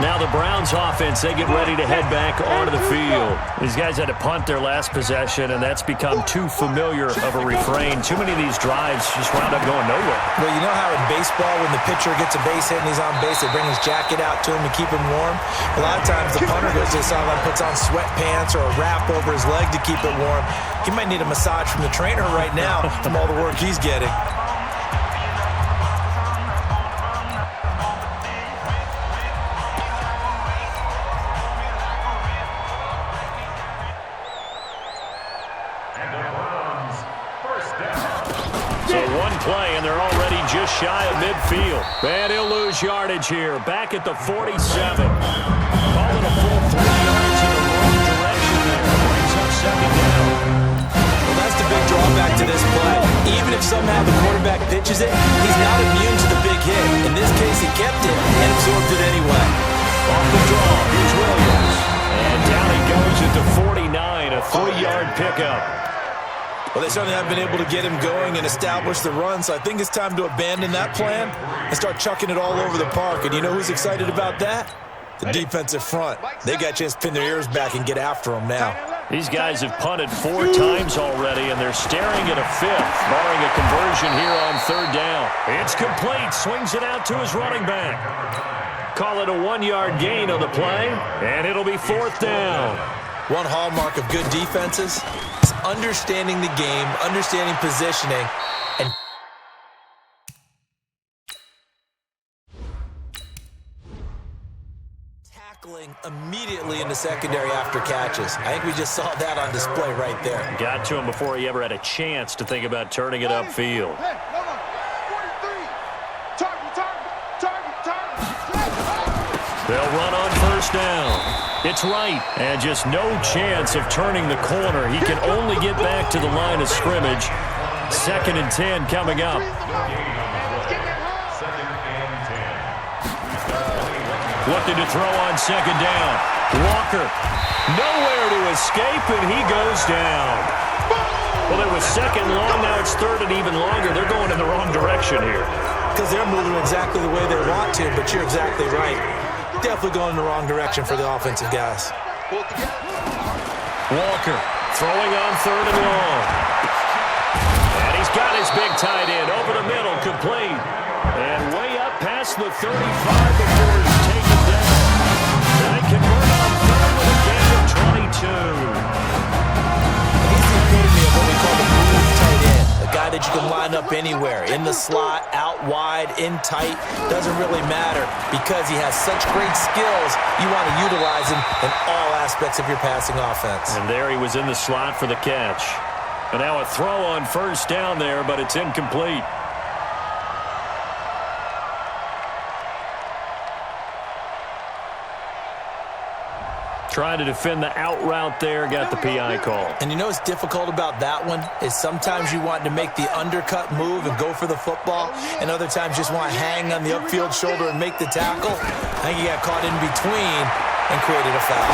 Now the Browns offense, they get ready to head back onto the field. These guys had to punt their last possession, and that's become too familiar of a refrain. Too many of these drives just wound up going nowhere. Well, you know how in baseball when the pitcher gets a base hit and he's on base, they bring his jacket out to him to keep him warm? A lot of times the punter goes to the sideline, puts on sweatpants or a wrap over his leg to keep it warm. He might need a massage from the trainer right now from all the work he's getting. Play, and they're already just shy of midfield. And he'll lose yardage here. Back at the 47. Call it a full 3 yards in the wrong direction there. Brings up second down. Well, that's the big drawback to this play. Even if somehow the quarterback pitches it, he's not immune to the big hit. In this case, he kept it and absorbed it anyway. Off the draw, here's Williams. And down he goes at the 49, a 3-yard pickup. Well, they certainly haven't been able to get him going and establish the run, so I think it's time to abandon that plan and start chucking it all over the park. And you know who's excited about that? The defensive front. They got a chance to pin their ears back and get after him now. These guys have punted 4 times already, and they're staring at a 5th, barring a conversion here on 3rd down. It's complete. Swings it out to his running back. Call it a 1-yard gain on the play, and it'll be 4th down. One hallmark of good defenses is understanding the game, understanding positioning, and tackling immediately in the secondary after catches. I think we just saw that on display right there. Got to him before he ever had a chance to think about turning it upfield. Hey, hold on. 43. Target. They'll run on 1st down. It's right, and just no chance of turning the corner. He can only get back to the line of scrimmage. 2nd and 10 coming up. Looking to throw on 2nd down. Walker, nowhere to escape, and he goes down. Well, it was 2nd long, now it's 3rd and even longer. They're going in the wrong direction here. Because they're moving exactly the way they want to, but you're exactly right. Definitely going in the wrong direction for the offensive guys. Walker throwing on 3rd and long. And he's got his big tight end over the middle, complete. And way up past the 35 before he's taken down. They convert on 3rd with a gain of 22. He's the epitome of what we call the move tight end. A guy that you can line up anywhere, in the slot, out wide, in tight, doesn't really matter because he has such great skills. You want to utilize him in all aspects of your passing offense. And there he was in the slot for the catch. And now a throw on 1st down there, but it's incomplete. Trying to defend the out route there, got the PI call. And you know what's difficult about that one is sometimes you want to make the undercut move and go for the football, and other times you just want to hang on the upfield shoulder and make the tackle. I think he got caught in between and created a foul.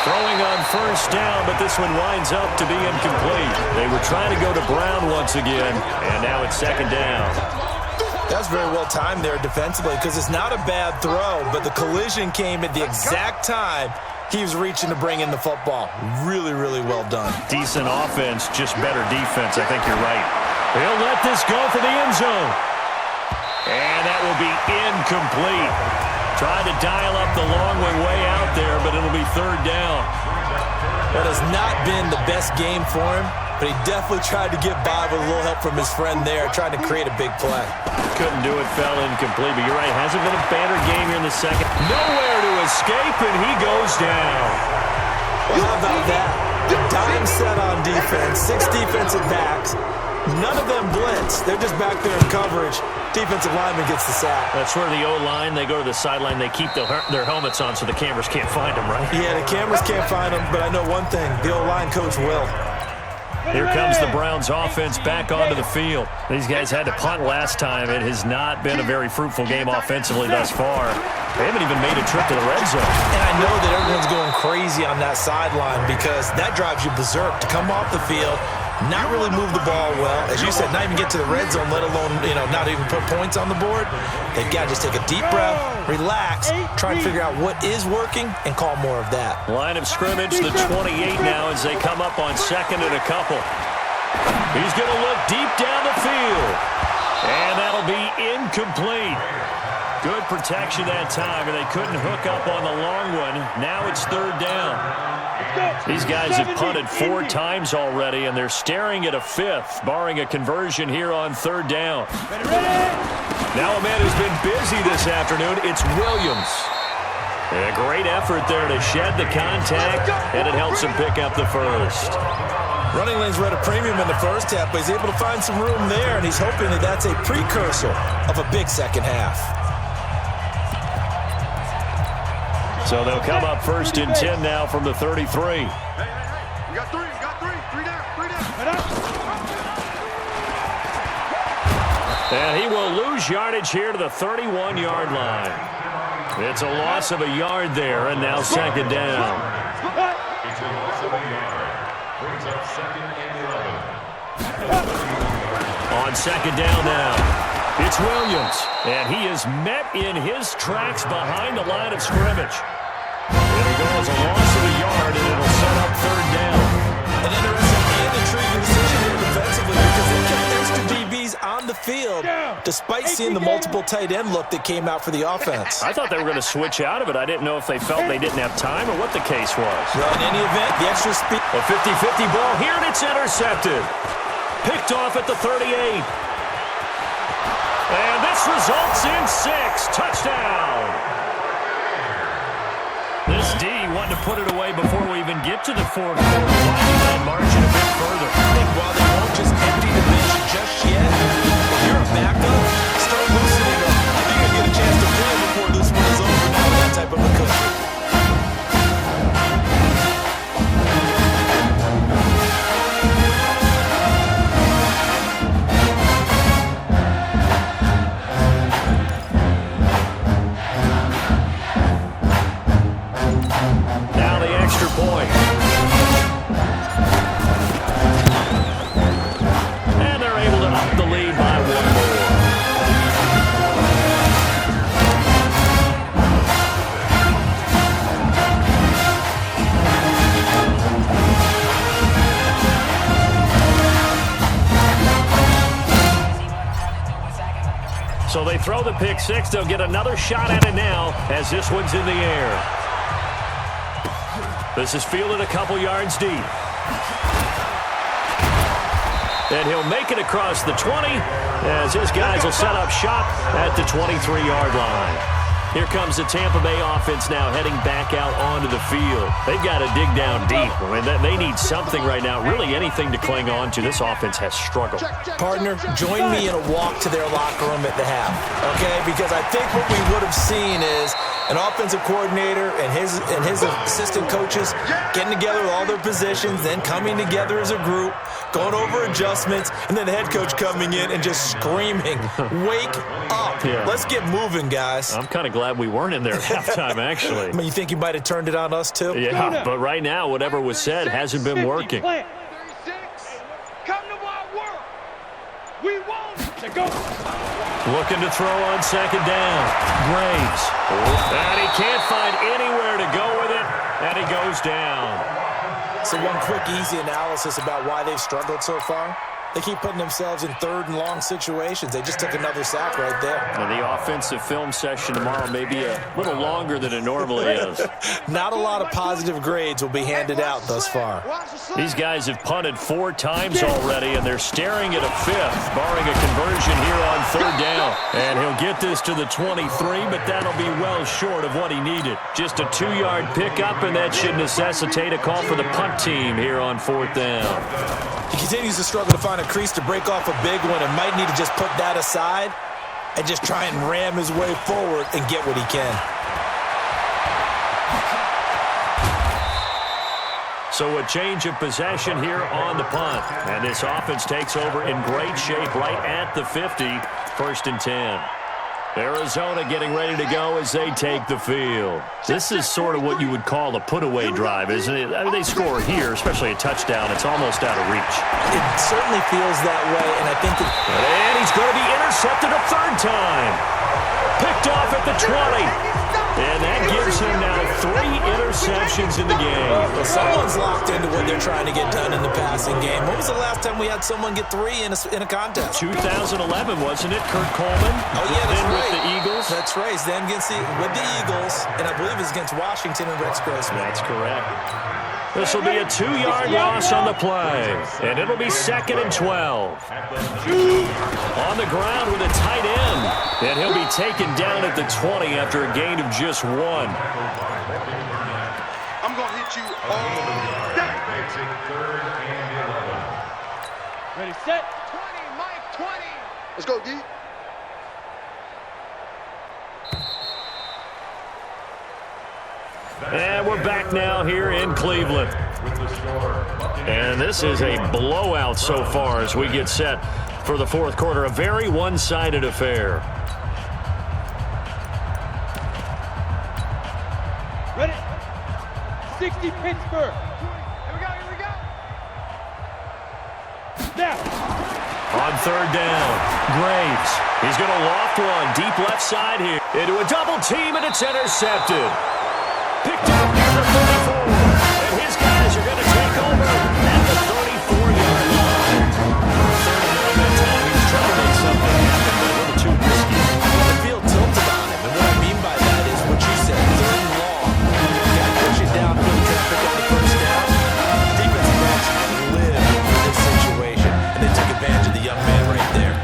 Throwing on 1st down, but this one winds up to be incomplete. They were trying to go to Brown once again, and now it's 2nd down. That was very well timed there defensively because it's not a bad throw, but the collision came at the exact time he was reaching to bring in the football. Really, really well done. Decent offense, just better defense. I think you're right. He'll let this go for the end zone. And that will be incomplete. Tried to dial up the long way out there, but it'll be 3rd down. That has not been the best game for him, but but he definitely tried to get by with a little help from his friend there, trying to create a big play. Couldn't do it, fell incomplete, but you're right, hasn't been a banner game here in the second. Nowhere to escape, and he goes down. Well, how about that? Dime set on defense, 6 defensive backs. None of them blitz. They're just back there in coverage. Defensive lineman gets the sack. That's where the O-line, they go to the sideline, they keep their helmets on so the cameras can't find them, right? Yeah, the cameras can't find them, but I know one thing. The O-line coach will. Here comes the Browns offense back onto the field. These guys had to punt last time. It has not been a very fruitful game offensively thus far. They haven't even made a trip to the red zone. And I know that everyone's going crazy on that sideline because that drives you berserk to come off the field, not really move the ball well. As you said, not even get to the red zone, let alone, not even put points on the board. They've got to just take a deep breath, relax, try and figure out what is working, and call more of that. Line of scrimmage, the 28 now as they come up on second and a couple. He's going to look deep down the field. And that'll be incomplete. Good protection that time, and they couldn't hook up on the long one. Now it's third down. These guys have punted 4 times already, and they're staring at a 5th, barring a conversion here on third down. Now a man who's been busy this afternoon, it's Williams. And a great effort there to shed the contact, and it helps him pick up the first. Running lanes were at a premium in the first half, but he's able to find some room there, and he's hoping that that's a precursor of a big second half. So they'll come up first and 10 now from the 33. Hey, we got 3, three down. And he will lose yardage here to the 31-yard line. It's a loss of a yard there, and now second down. It's a loss of a yard. Brings up second and 11. On second down now, it's Williams. And he is met in his tracks behind the line of scrimmage. And it goes a loss of a yard, and it'll set up third down. An interesting and intriguing decision here defensively because they kept extra DBs on the field despite seeing the multiple tight end look that came out for the offense. I thought they were going to switch out of it. I didn't know if they felt they didn't have time or what the case was. Well, in any event, the extra speed. A 50-50 ball here, and it's intercepted. Picked off at the 38. And this results in 6. Touchdown. This D wanted to put it away before we even get to the fourth quarter, widening that margin a bit further. I think while they won't just empty the bench just yet, if you're a backup, start loosening up. I think you'll get a chance to play before this one is over now with that type of a coach. And they're able to up the lead by 1 more. So they throw the pick 6. They'll get another shot at it now as this one's in the air. This is fielded a couple yards deep. And he'll make it across the 20 as his guys will set up shop at the 23-yard line. Here comes the Tampa Bay offense now heading back out onto the field. They've got to dig down deep. I mean, they need something right now, really anything to cling on to. This offense has struggled. Partner, join me in a walk to their locker room at the half, okay? Because I think what we would have seen is an offensive coordinator and his assistant coaches getting together with all their positions, then coming together as a group, going over adjustments, and then the head coach coming in and just screaming, wake up. Yeah. Let's get moving, guys. I'm kind of glad we weren't in there at halftime, actually. I mean, you think you might have turned it on us, too? Yeah, but right now, whatever was said hasn't been working. 36. Come to my work. We want to go. Looking to throw on second down. Graves. And he can't find anywhere to go with it, and he goes down. So one quick, easy analysis about why they've struggled so far. They keep putting themselves in third and long situations. They just took another sack right there. And the offensive film session tomorrow may be a little longer than it normally is. Not a lot of positive grades will be handed out thus far. These guys have punted 4 times already, and they're staring at a 5th, barring a conversion here on 3rd down. And he'll get this to the 23, but that'll be well short of what he needed. Just a 2-yard pickup, and that should necessitate a call for the punt team here on 4th down. He continues to struggle to find a crease to break off a big one and might need to just put that aside and just try and ram his way forward and get what he can. So a change of possession here on the punt. And this offense takes over in great shape right at the 50, 1st and 10. Arizona getting ready to go as they take the field. This is sort of what you would call a put-away drive, isn't it? I mean, they score here, especially a touchdown. It's almost out of reach. It certainly feels that way, and I think that... And he's going to be intercepted a 3rd time. Picked off at the 20. And that gives him now 3 interceptions in the game. Well, someone's locked into what they're trying to get done in the passing game. When was the last time we had someone get 3 in a contest? 2011, wasn't it? Kurt Coleman. Oh, yeah, that's right. With the Eagles. That's right. Then with the Eagles, and I believe it's against Washington and Rex Grossman. That's correct. This will be a 2-yard loss on the play, and it'll be 2nd and 12. On the ground with a tight end, and he'll be taken down at the 20 after a gain of just 1. I'm going to hit you all day. Makes it 3rd and 11. Ready, set. 20, Mike, 20. Let's go, D. And we're back now here in Cleveland. And this is a blowout so far as we get set for the 4th quarter. A very one-sided affair. Ready. 60 Pittsburgh. Here we go. Now. On 3rd down, Graves. He's going to loft one deep left side here. Into a double team, and it's intercepted. Picked up near the 34, and his guys are going to take over at the 34-yard line. 3rd and 1 that time. He's trying to make something happen, but a little too risky. The field tilted on him, and what I mean by that is what you said, 3rd and long. Got to push it downfield, try to pick up the 1st down. Defensive backs live for this situation, and they took advantage of the young man right there.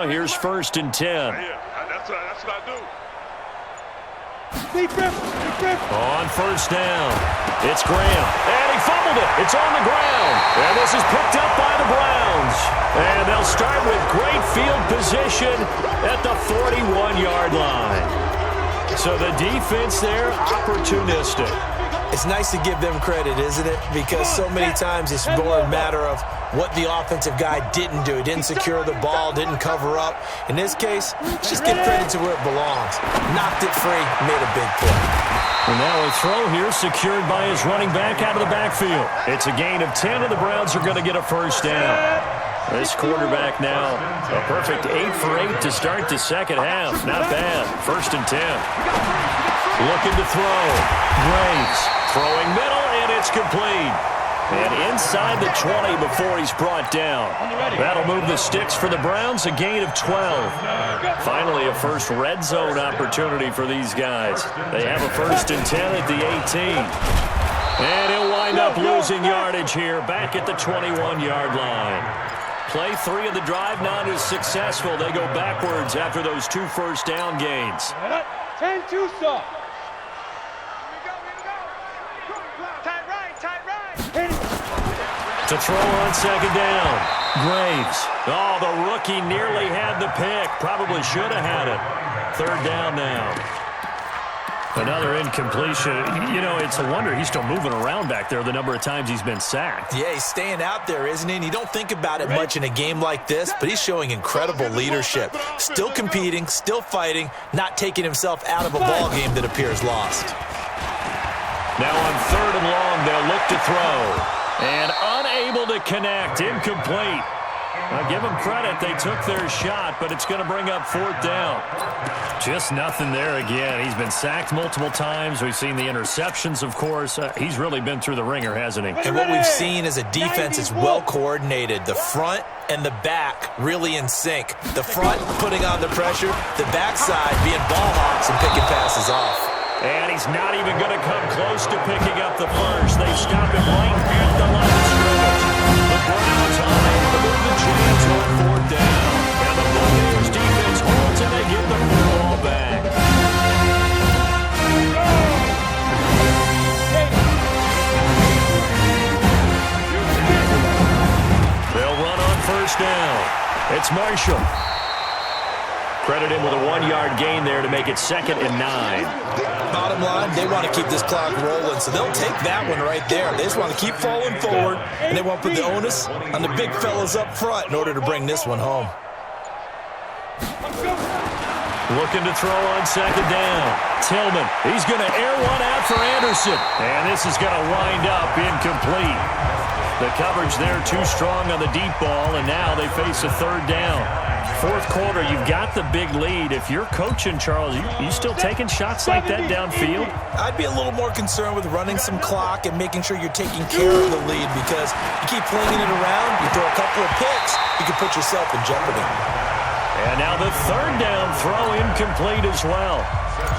Here's 1st and 10. Yeah, that's what I do. On 1st down, it's Graham. And he fumbled it. It's on the ground. And this is picked up by the Browns. And they'll start with great field position at the 41-yard line. So the defense there, opportunistic. It's nice to give them credit, isn't it? Because so many times it's more a matter of what the offensive guy didn't do. He didn't secure the ball, didn't cover up. In this case, just give credit to where it belongs. Knocked it free, made a big play. And now a throw here secured by his running back out of the backfield. It's a gain of 10, and the Browns are going to get a 1st down. This quarterback now, a perfect 8 for 8 to start the 2nd half. Not bad. 1st and 10. Looking to throw. Graves throwing middle, and it's complete. And inside the 20 before he's brought down. That'll move the sticks for the Browns, a gain of 12. Finally, a first red zone opportunity for these guys. They have a 1st and 10 at the 18. And he'll wind up losing yardage here back at the 21-yard line. Play 3 of the drive not as successful. They go backwards after those 2 first down gains. 10-2 soft. To throw on 2nd down. Graves. Oh, the rookie nearly had the pick. Probably should have had it. 3rd down now. Another incompletion. You know, it's a wonder he's still moving around back there the number of times he's been sacked. Yeah, he's staying out there, isn't he? And you don't think about it much in a game like this, but he's showing incredible leadership. Still competing, still fighting, not taking himself out of a ball game that appears lost. Now on 3rd and long, they'll look to throw. And unable to connect. Incomplete. I'll give them credit. They took their shot, but it's going to bring up 4th down. Just nothing there again. He's been sacked multiple times. We've seen the interceptions, of course. He's really been through the ringer, hasn't he? And what we've seen is a defense is well coordinated. The front and the back really in sync. The front putting on the pressure, the backside being ball hawks and picking passes off. And he's not even going to come close to picking up the first. They stop him right at the line of scrimmage. The Browns are able to move the chains on 4th down. And the Buccaneers defense holds and they get the football back. They'll run on 1st down. It's Marshall. Credit him with a 1-yard gain there to make it 2nd and 9. Bottom line, they want to keep this clock rolling, so they'll take that one right there. They just want to keep falling forward, and they want to put the onus on the big fellas up front in order to bring this one home. Looking to throw on 2nd down. Tillman, he's going to air one out for Anderson. And this is going to wind up incomplete. The coverage there too strong on the deep ball, and now they face a 3rd down. 4th quarter, you've got the big lead. If you're coaching, Charles, you still taking shots like that downfield? I'd be a little more concerned with running some clock and making sure you're taking care of the lead, because you keep flinging it around, you throw a couple of picks, you can put yourself in jeopardy. And now the 3rd down throw incomplete as well.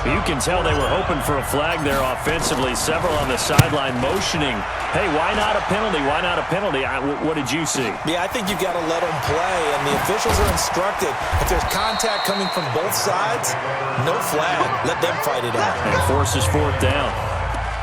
You can tell they were hoping for a flag there offensively. Several on the sideline motioning. Hey, why not a penalty? Why not a penalty? What did you see? Yeah, I think you've got to let them play, and the officials are instructed. If there's contact coming from both sides, no flag. Let them fight it out. And forces 4th down.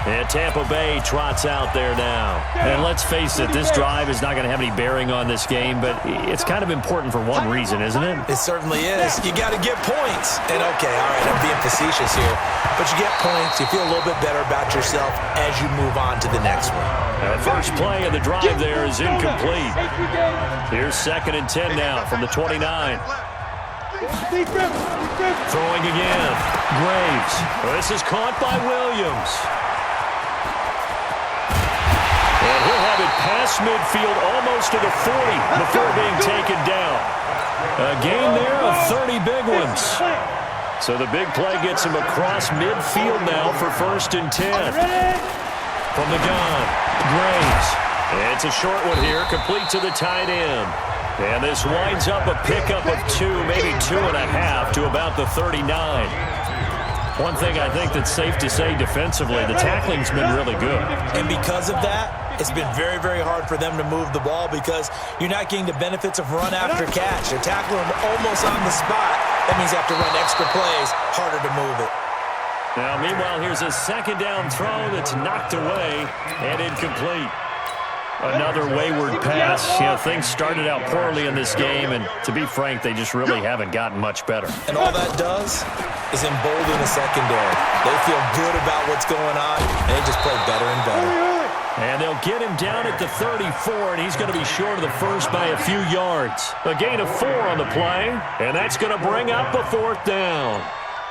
And Tampa Bay trots out there now. And let's face it, this drive is not going to have any bearing on this game, but it's kind of important for one reason, isn't it? It certainly is. You got to get points. And okay, all right, I'm being facetious here, but you get points, you feel a little bit better about yourself as you move on to the next one. The first play of the drive there is incomplete. Here's 2nd and 10 now from the 29. Throwing again. Graves. This is caught by Williams. And he'll have it past midfield almost to the 40 before being taken down. A gain there of 30 big ones. So the big play gets him across midfield now for 1st and 10. From the gun, Graves. It's a short one here, complete to the tight end. And this winds up a pickup of 2, maybe 2.5 to about the 39. One thing I think that's safe to say defensively, the tackling's been really good. And because of that, it's been very, very hard for them to move the ball, because you're not getting the benefits of run after catch. They're tackling them almost on the spot. That means they have to run extra plays, harder to move it. Now, meanwhile, here's a 2nd down throw that's knocked away and incomplete. Another wayward pass. You know, things started out poorly in this game, and to be frank, they just really haven't gotten much better. And all that does is embolden the secondary. They feel good about what's going on, and they just play better and better. And they'll get him down at the 34, and he's going to be short of the first by a few yards. A gain of 4 on the play, and that's going to bring up a 4th down.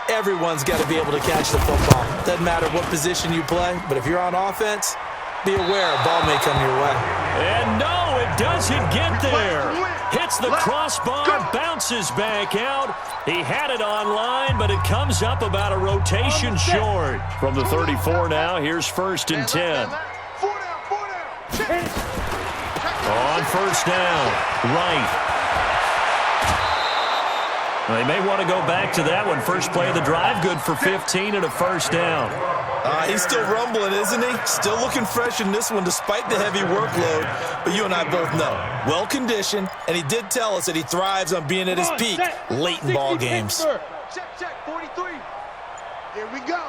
Everyone's got to be able to catch the football. Doesn't matter what position you play, but if you're on offense, be aware a ball may come your way. And no, it doesn't get there. Hits the crossbar, bounces back out. He had it on line, but it comes up about a rotation short. From the 34 now, here's 1st and 10. On 1st down, right. They may want to go back to that one. First play of the drive, good for 15 and a 1st down. He's still rumbling, isn't he? Still looking fresh in this one despite the heavy workload. But you and I both know, well-conditioned, and he did tell us that he thrives on being at his peak late in ball games. Check, 43. Here we go.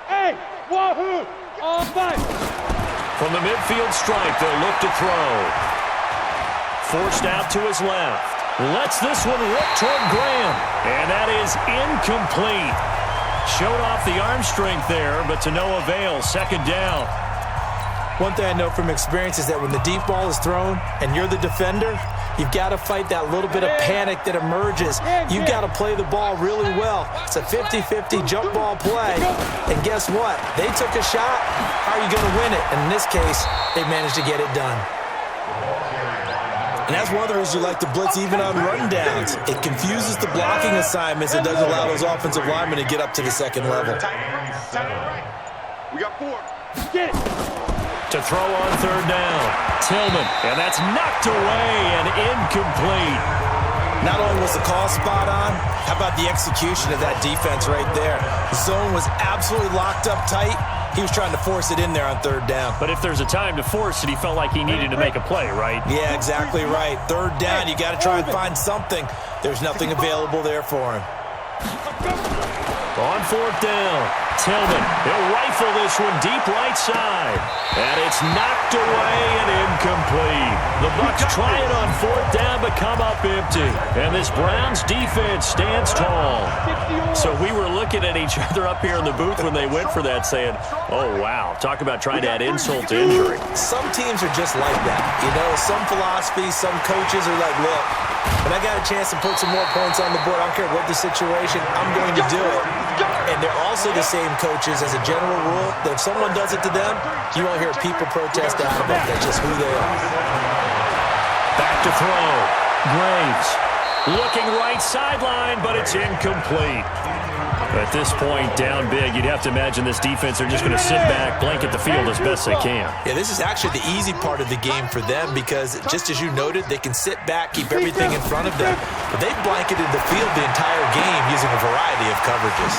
Hey, wahoo! On 5. From the midfield stripe, they'll look to throw. Forced out to his left. Lets this one rip toward Graham. And that is incomplete. Showed off the arm strength there, but to no avail. 2nd down. One thing I know from experience is that when the deep ball is thrown and you're the defender, you've got to fight that little bit of panic that emerges. You've got to play the ball really well. It's a 50-50 jump ball play. And guess what? They took a shot. How are you going to win it? And in this case, they managed to get it done. And that's one of the reasons you like to blitz even on rundowns. It confuses the blocking assignments and doesn't allow those offensive linemen to get up to the second level. We got 4. Get it. To throw on third down. Tillman, and that's knocked away and incomplete. Not only was the call spot on, how about the execution of that defense right there? The zone was absolutely locked up tight. He was trying to force it in there on third down. But if there's a time to force it, he felt like he needed to make a play, right? Yeah, exactly right. Third down, you got to try and find something. There's nothing available there for him. On fourth down, Tillman, he'll rifle this one deep right side. And it's knocked away and incomplete. The Bucs try it on fourth down but come up empty. And this Browns defense stands tall. So we were looking at each other up here in the booth when they went for that saying, oh, wow, talk about trying to add insult to injury. Some teams are just like that. You know, some philosophies, some coaches are like, look, when I got a chance to put some more points on the board, I don't care what the situation, I'm going to do it. And they're also the same coaches as a general rule that if someone does it to them, you won't hear people protest out of it. That's just who they are. Back to throw. Graves looking right sideline, but it's incomplete. At this point, down big, you'd have to imagine this defense are just going to sit back, blanket the field as best they can. Yeah, this is actually the easy part of the game for them because, just as you noted, they can sit back, keep everything in front of them. But they've blanketed the field the entire game using a variety of coverages.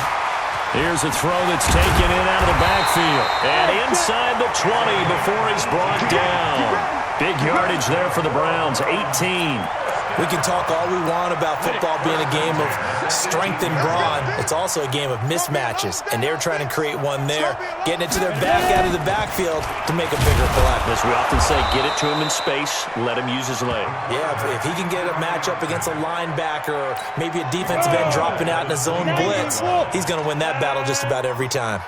Here's a throw that's taken in out of the backfield. And inside the 20 before he's brought down. Big yardage there for the Browns, 18. We can talk all we want about football being a game of strength and brawn. It's also a game of mismatches, and they're trying to create one there, getting it to their back out of the backfield to make a bigger play. As we often say, get it to him in space, let him use his leg. Yeah, if he can get a matchup against a linebacker or maybe a defensive end dropping out in a zone blitz, he's going to win that battle just about every time.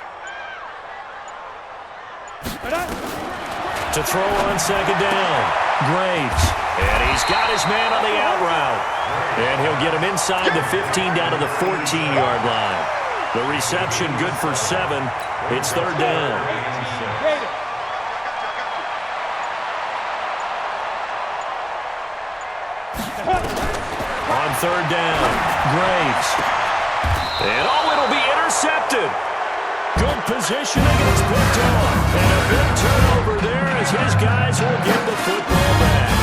To throw on second down, Graves. And he's got his man on the out route. And he'll get him inside the 15 down to the 14-yard line. The reception good for 7. It's third down. On third down, Graves. And it'll be intercepted. Good positioning, it's picked off. And a big turnover there as his guys will get the football back.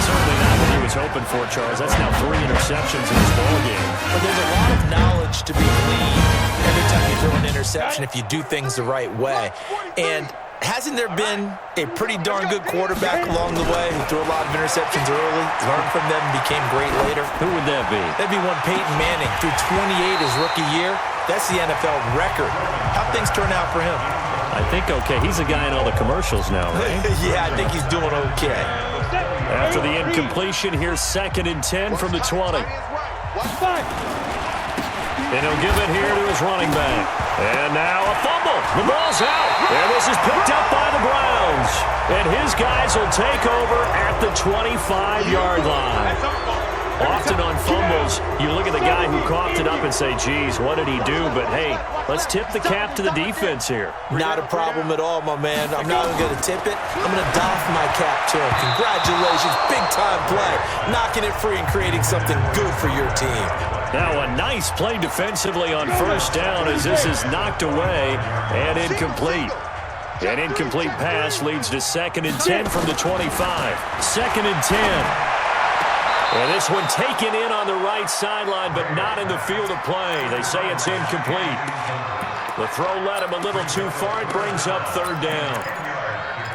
Certainly not what he was hoping for, Charles. That's now 3 interceptions in this ballgame. But there's a lot of knowledge to be gleaned every time you throw an interception if you do things the right way. And hasn't there been a pretty darn good quarterback along the way who threw a lot of interceptions early, learned from them, and became great later? Who would that be? That'd be one Peyton Manning. Threw 28 his rookie year. That's the NFL record. How'd things turn out for him? I think okay. He's a guy in all the commercials now, right? Yeah, I think he's doing okay. After the incompletion, here's 2nd and 10 from the 20. And he'll give it here to his running back. And now a fumble. The ball's out. And this is picked up by the Browns. And his guys will take over at the 25-yard line. Often on fumbles, you look at the guy who coughed it up and say, geez, what did he do? But, hey, let's tip the cap to the defense here. Not a problem at all, my man. I'm not even going to tip it. I'm going to doff my cap to him. Congratulations. Big-time play. Knocking it free and creating something good for your team. Now a nice play defensively on first down as this is knocked away and incomplete. An incomplete pass leads to 2nd and 10 from the 25. 2nd and 10. And this one taken in on the right sideline, but not in the field of play. They say it's incomplete. The throw led him a little too far. It brings up third down.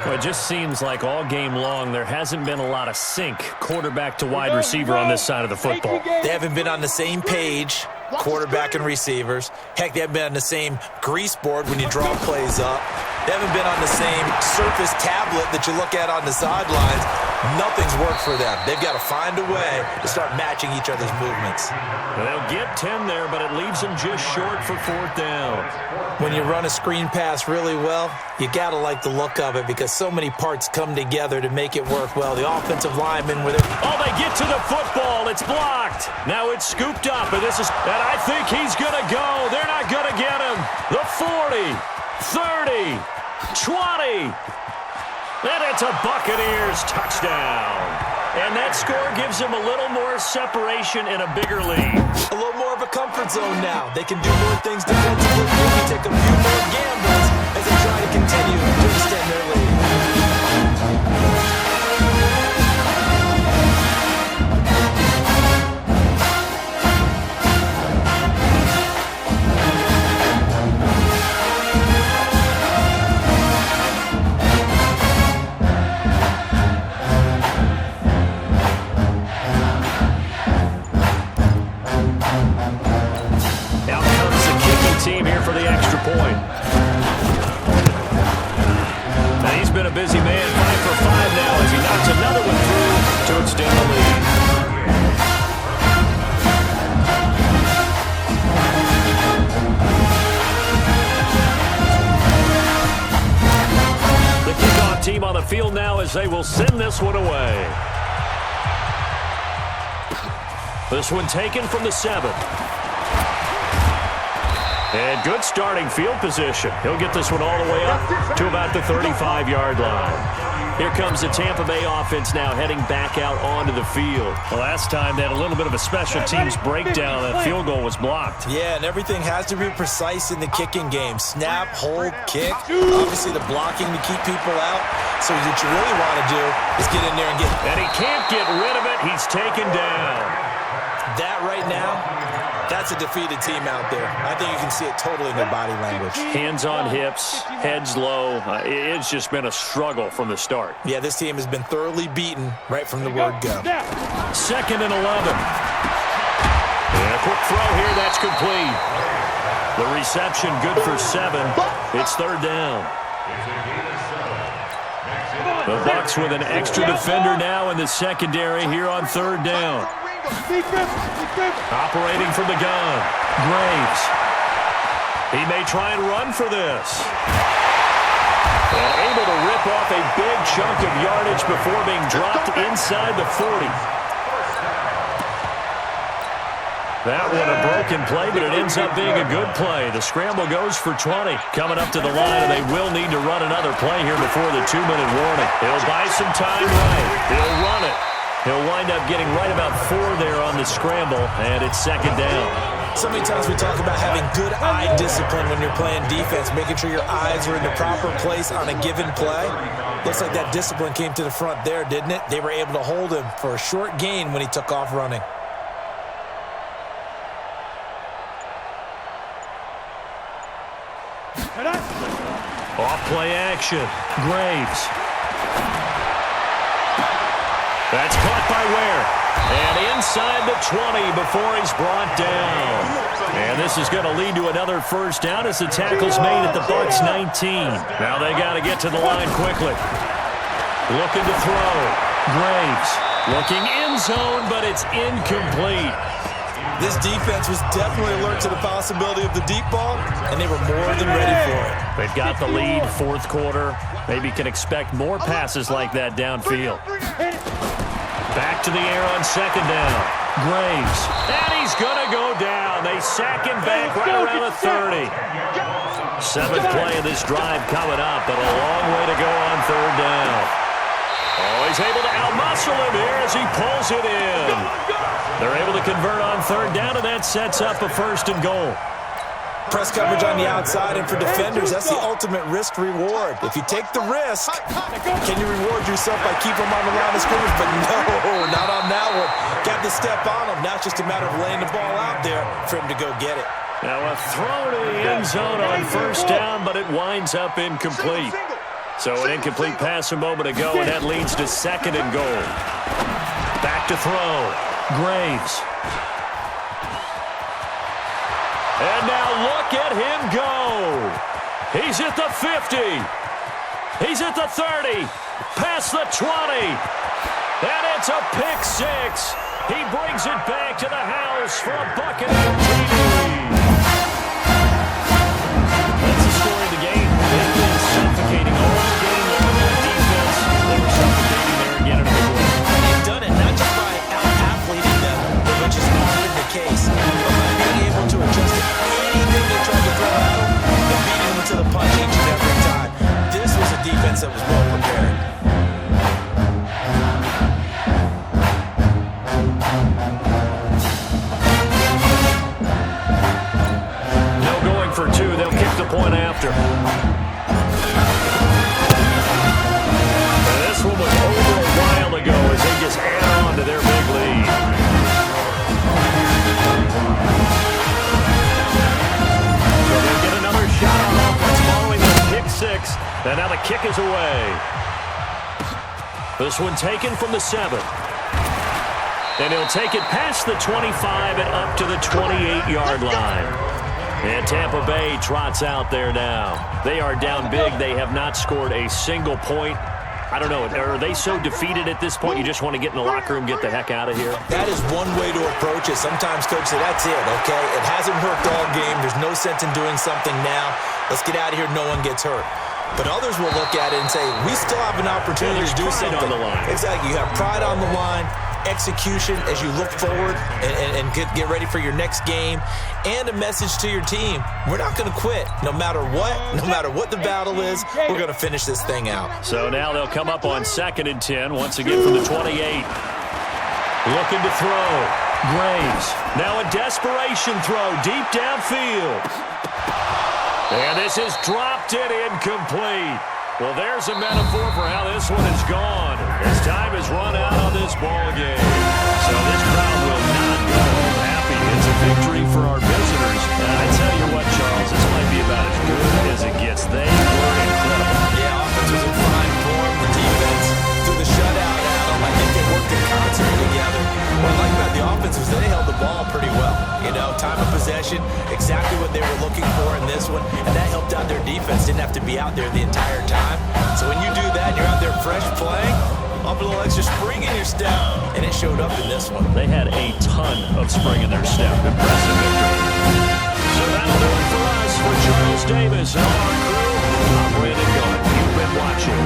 Well, it just seems like all game long there hasn't been a lot of sync quarterback to wide receiver on this side of the football. They haven't been on the same page, quarterback and receivers. Heck, they haven't been on the same grease board when you draw plays up. They haven't been on the same Surface tablet that you look at on the sidelines. Nothing's worked for them. They've got to find a way to start matching each other's movements. They'll get 10 there, but it leaves them just short for fourth down. When you run a screen pass really well, you got to like the look of it because so many parts come together to make it work well. The offensive linemen with it. Oh, they get to the football. It's blocked. Now it's scooped up, and I think he's going to go. They're not going to get him. The 40, 30, 20. And it's a Buccaneers touchdown. And that score gives them a little more separation and a bigger lead. A little more of a comfort zone now. They can do more things defensively, maybe take a few more gambles as they try to continue to extend their lead. Team here for the extra point. And he's been a busy man, 5 for 5 now as he knocks another one through to extend the lead. The kickoff team on the field now as they will send this one away. This one taken from the 7. And good starting field position. He'll get this one all the way up to about the 35-yard line. Here comes the Tampa Bay offense now heading back out onto the field. The last time they had a little bit of a special teams breakdown. That field goal was blocked. Yeah, and everything has to be precise in the kicking game. Snap, hold, kick. Obviously the blocking to keep people out. So what you really want to do is get in there and get... And he can't get rid of it. He's taken down. That right now, that's a defeated team out there. I think you can see it totally in their body language. Hands on hips, heads low. It's just been a struggle from the start. Yeah, this team has been thoroughly beaten right from the word go. 2nd and 11. And a quick throw here, that's complete. The reception good for 7. It's 3rd down. The Bucs with an extra defender now in the secondary here on 3rd down. Operating from the gun, Graves. He may try and run for this. And able to rip off a big chunk of yardage before being dropped inside the 40. That one a broken play, but it ends up being a good play. The scramble goes for 20. Coming up to the line, and they will need to run another play here before the 2-minute warning. He'll buy some time right. He'll run it. He'll wind up getting right about 4 there on the scramble, and it's 2nd down. So many times we talk about having good eye discipline when you're playing defense, making sure your eyes are in the proper place on a given play. Looks like that discipline came to the front there, didn't it? They were able to hold him for a short gain when he took off running. Off play action. Graves. That's caught by Ware. And inside the 20 before he's brought down. And this is going to lead to another 1st down as the tackle's made at the Bucs 19. Now they got to get to the line quickly. Looking to throw. Graves looking end zone, but it's incomplete. This defense was definitely alert to the possibility of the deep ball, and they were more than ready for it. They've got the lead, 4th quarter. Maybe can expect more passes like that downfield. Back to the air on 2nd down. Graves. And he's going to go down. They sack him back right around the 30. 7th play of this drive coming up, but a long way to go on 3rd down. Oh, he's able to outmuscle him here as he pulls it in. They're able to convert on 3rd down, and that sets up a 1st and goal. Press coverage on the outside, and for defenders, that's the ultimate risk-reward. If you take the risk, can you reward yourself by keeping them on the line of scrimmage? But no, not on that one. Got to step on them. Now it's just a matter of laying the ball out there for him to go get it. Now a throw to the end zone on 1st down, but it winds up incomplete. So an incomplete pass a moment ago, and that leads to 2nd and goal. Back to throw. Graves. And now look at him go. He's at the 50. He's at the 30. Past the 20. And it's a pick 6. He brings it back to the house for a Buccaneer TD. That's the story of the game. They've been suffocating all game long on defense. They were suffocating there again in a big way. They've done it not just by out-athleting them, which is often the case, but by being able to adjust to anything they tried to throw at them and beating them to the punch each and every time. This was a defense that was well prepared. the kick is away. This one taken from the 7. And he'll take it past the 25 and up to the 28-yard line. And Tampa Bay trots out there now. They are down big. They have not scored a single point. I don't know. Are they so defeated at this point you just want to get in the locker room, get the heck out of here? That is one way to approach it. Sometimes coaches say, that's it, okay? It hasn't worked all game. There's no sense in doing something now. Let's get out of here. No one gets hurt. But others will look at it and say, we still have an opportunity to do something. On the line. Exactly. You have pride on the line, execution as you look forward and get ready for your next game, and a message to your team. We're not going to quit no matter what the battle is. We're going to finish this thing out. So now they'll come up on 2nd and 10 once again from the 28. Looking to throw. Graves. Now a desperation throw deep downfield. And this is dropped it incomplete. Well, there's a metaphor for how this one is gone. As time has run out on this ball game. So this crowd will not go home happy. It's a victory for our visitors. And I tell you what, Charles, this might be about as good as it gets. They were incredible. Yeah, offense was in fine form. The defense threw the shutout at them. I think they worked in concert together. What I like about the offense was they held the ball pretty well. You know, time of possession, exactly what they were looking for in this one, and that helped out their defense. Didn't have to be out there the entire time. So when you do that and you're out there fresh playing, up a little extra spring in your step, and it showed up in this one. They had a ton of spring in their step. Impressive victory. So that'll do it for us. For Charles Davis and our crew, I'm Brandon Garth. You've been watching